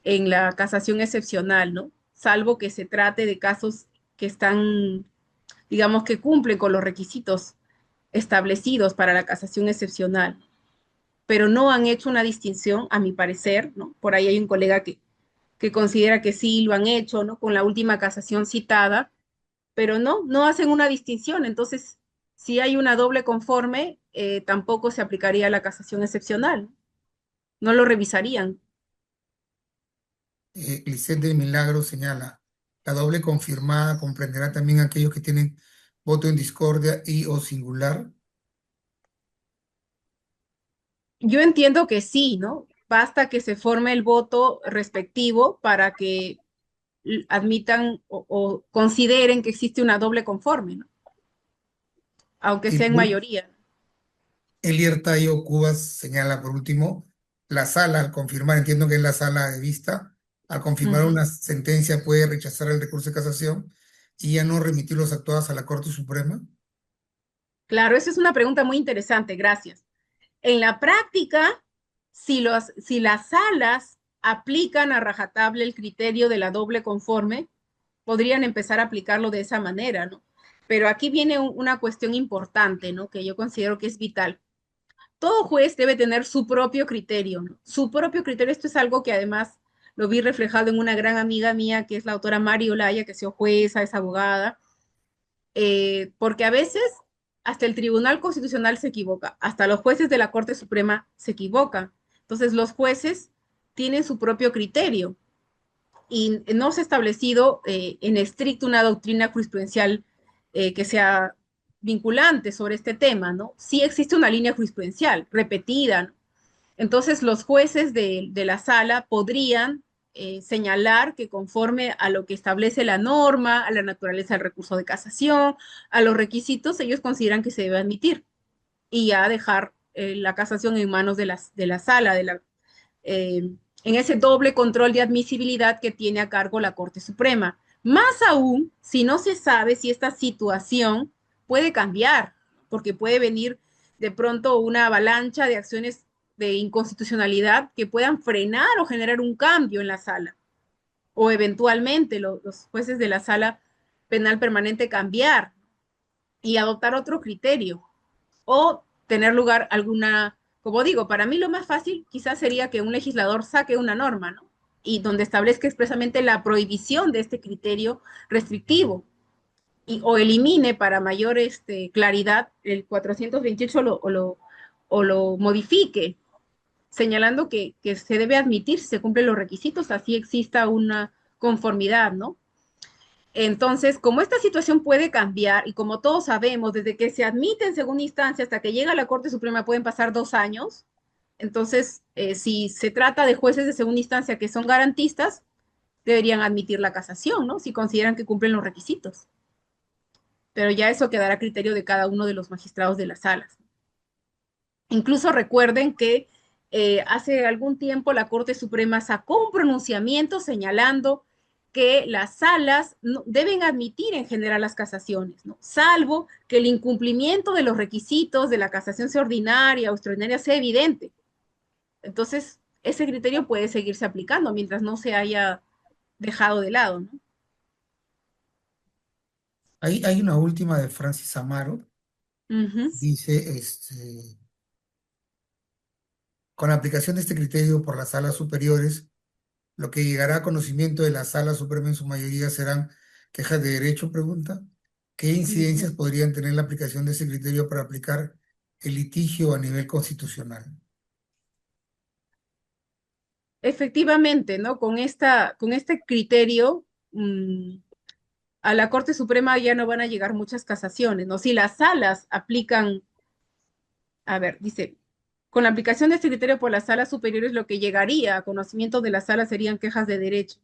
en la casación excepcional, ¿no? Salvo que se trate de casos que están, digamos, que cumplen con los requisitos establecidos para la casación excepcional, pero no han hecho una distinción, a mi parecer, ¿no? Por ahí hay un colega que considera que sí lo han hecho, ¿no? Con la última casación citada, pero no hacen una distinción. Entonces, si hay una doble conforme, tampoco se aplicaría la casación excepcional, no lo revisarían. Lisset del Milagro señala, la doble confirmada comprenderá también a aquellos que tienen voto en discordia y o singular. Yo entiendo que sí, ¿no? Basta que se forme el voto respectivo para que admitan o consideren que existe una doble conforme, ¿no? Aunque Y sea en mayoría. Elier Tayo Cubas señala por último, la sala al confirmar, entiendo que es la sala de vista, al confirmar Ujú. una sentencia puede rechazar el recurso de casación y ya no remitir los actuados a la Corte Suprema. Claro, esa es una pregunta muy interesante, gracias. En la práctica, si las salas aplican a rajatabla el criterio de la doble conforme, podrían empezar a aplicarlo de esa manera, ¿no? Pero aquí viene una cuestión importante, ¿no? Que yo considero que es vital. Todo juez debe tener su propio criterio, ¿no? Su propio criterio. Esto es algo que además lo vi reflejado en una gran amiga mía, que es la autora Mari Olaya, que es jueza, es abogada, porque a veces hasta el Tribunal Constitucional se equivoca, hasta los jueces de la Corte Suprema se equivocan. Entonces, los jueces tienen su propio criterio y no se ha establecido en estricto una doctrina jurisprudencial que sea vinculante sobre este tema, ¿no? Sí existe una línea jurisprudencial repetida, ¿no? Entonces, los jueces de la sala podrían señalar que conforme a lo que establece la norma, a la naturaleza del recurso de casación, a los requisitos, ellos consideran que se debe admitir y ya dejar la casación en manos de la sala, en ese doble control de admisibilidad que tiene a cargo la Corte Suprema. Más aún, si no se sabe si esta situación puede cambiar, porque puede venir de pronto una avalancha de acciones de inconstitucionalidad que puedan frenar o generar un cambio en la sala, o eventualmente los jueces de la sala penal permanente cambiar y adoptar otro criterio, o tener lugar alguna, como digo, para mí lo más fácil quizás sería que un legislador saque una norma, ¿no? Y donde establezca expresamente la prohibición de este criterio restrictivo, o elimine para mayor claridad el 428, o lo modifique, señalando que se debe admitir si se cumplen los requisitos, así exista una conformidad, ¿no? Entonces, como esta situación puede cambiar, y como todos sabemos, desde que se admite en segunda instancia hasta que llega a la Corte Suprema pueden pasar 2 años. Entonces, si se trata de jueces de segunda instancia que son garantistas, deberían admitir la casación, ¿no? Si consideran que cumplen los requisitos. Pero ya eso quedará a criterio de cada uno de los magistrados de las salas. Incluso recuerden que hace algún tiempo la Corte Suprema sacó un pronunciamiento señalando que las salas no, deben admitir en general las casaciones, ¿no? Salvo que el incumplimiento de los requisitos de la casación sea ordinaria o extraordinaria sea evidente. Entonces, ese criterio puede seguirse aplicando mientras no se haya dejado de lado, ¿no? Hay una última de Francis Amaro. Ujú. Dice, con la aplicación de este criterio por las salas superiores, lo que llegará a conocimiento de la Sala Suprema en su mayoría serán quejas de derecho, pregunta. ¿Qué incidencias podrían tener la aplicación de ese criterio para aplicar el litigio a nivel constitucional? Efectivamente, ¿no? Con este criterio, a la Corte Suprema ya no van a llegar muchas casaciones, ¿no? Si las salas aplican, a ver, dice, con la aplicación de este criterio por las salas superiores, lo que llegaría a conocimiento de las salas serían quejas de derecho.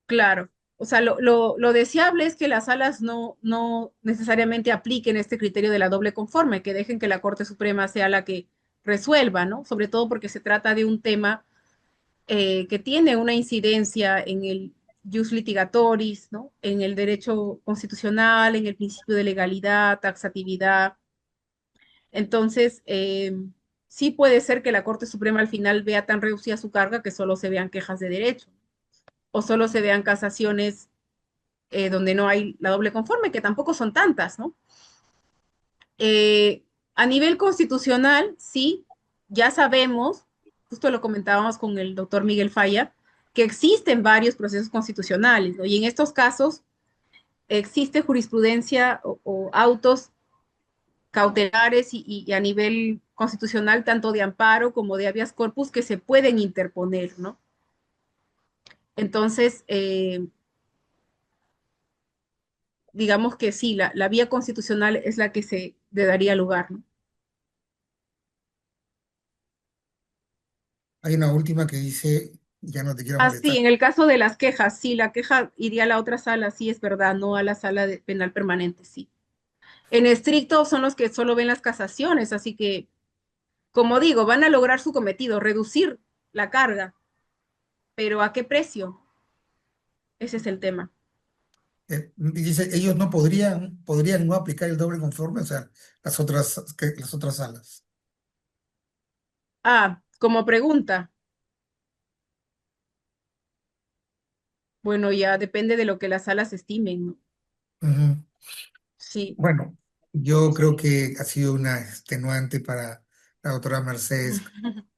Claro. O sea, lo deseable es que las salas no necesariamente apliquen este criterio de la doble conforme, que dejen que la Corte Suprema sea la que resuelva, ¿no? Sobre todo porque se trata de un tema que tiene una incidencia en el jus litigatoris, ¿no? En el derecho constitucional, en el principio de legalidad, taxatividad. Entonces, sí puede ser que la Corte Suprema al final vea tan reducida su carga que solo se vean quejas de derecho o solo se vean casaciones donde no hay la doble conforme, que tampoco son tantas, ¿no? A nivel constitucional, sí, ya sabemos, justo lo comentábamos con el doctor Miguel Falla, que existen varios procesos constitucionales, ¿no? Y en estos casos existe jurisprudencia o autos cautelares y a nivel constitucional, tanto de amparo como de habeas corpus, que se pueden interponer, ¿no? Entonces, digamos que sí, la vía constitucional es la que se le daría lugar, ¿no? Hay una última que dice, ya no te quiero Ah, sí, molestar. en el caso de las quejas, sí, la queja iría a la otra sala, sí, es verdad, no a la sala de penal permanente, sí. En estricto son los que solo ven las casaciones, así que, como digo, van a lograr su cometido, reducir la carga, pero ¿a qué precio? Ese es el tema. Y dice, ellos no podrían no aplicar el doble conforme, o sea, las otras salas. Ah, como pregunta, bueno, ya depende de lo que las salas estimen, ¿no? Ujú. Sí. Bueno, yo creo que ha sido una extenuante para la doctora Mercedes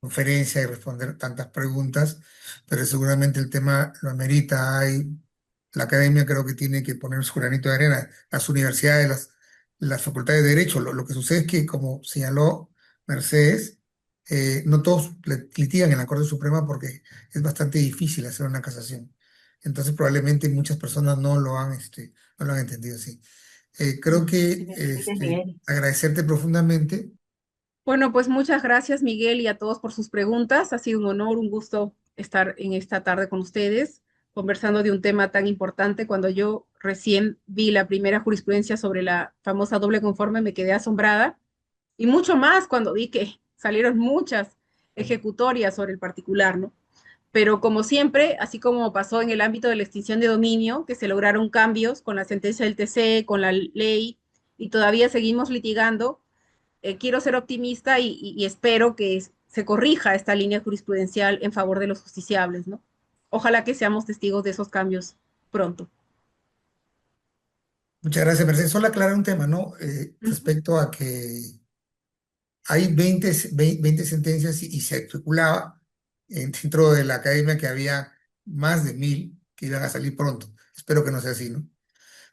conferencia y responder tantas preguntas, pero seguramente el tema lo amerita. La academia creo que tiene que poner su granito de arena, las universidades, las facultades de Derecho. Lo que sucede es que, como señaló Mercedes, no todos litigan en la Corte Suprema porque es bastante difícil hacer una casación. Entonces probablemente muchas personas no lo han entendido así. Creo que agradecerte profundamente. Bueno, pues muchas gracias, Miguel, y a todos por sus preguntas. Ha sido un honor, un gusto estar en esta tarde con ustedes, conversando de un tema tan importante. Cuando yo recién vi la primera jurisprudencia sobre la famosa doble conforme, me quedé asombrada, y mucho más cuando vi que salieron muchas ejecutorias sobre el particular, ¿no? Pero como siempre, así como pasó en el ámbito de la extinción de dominio, que se lograron cambios con la sentencia del TC, con la ley y todavía seguimos litigando. Quiero ser optimista y espero que se corrija esta línea jurisprudencial en favor de los justiciables, ¿no? Ojalá que seamos testigos de esos cambios pronto. Muchas gracias, Mercedes. Solo aclarar un tema, ¿no? Ujú. Respecto a que hay 20 sentencias y se especulaba dentro de la academia que había más de 1000 que iban a salir pronto. Espero que no sea así, ¿no?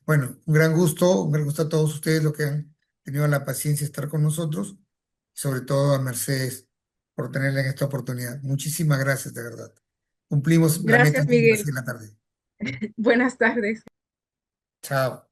Bueno, un gran gusto a todos ustedes los que han tenido la paciencia de estar con nosotros, sobre todo a Mercedes por tenerla en esta oportunidad. Muchísimas gracias, de verdad. Cumplimos la meta Gracias, mínima, Miguel. así en la tarde. Buenas tardes. Chao.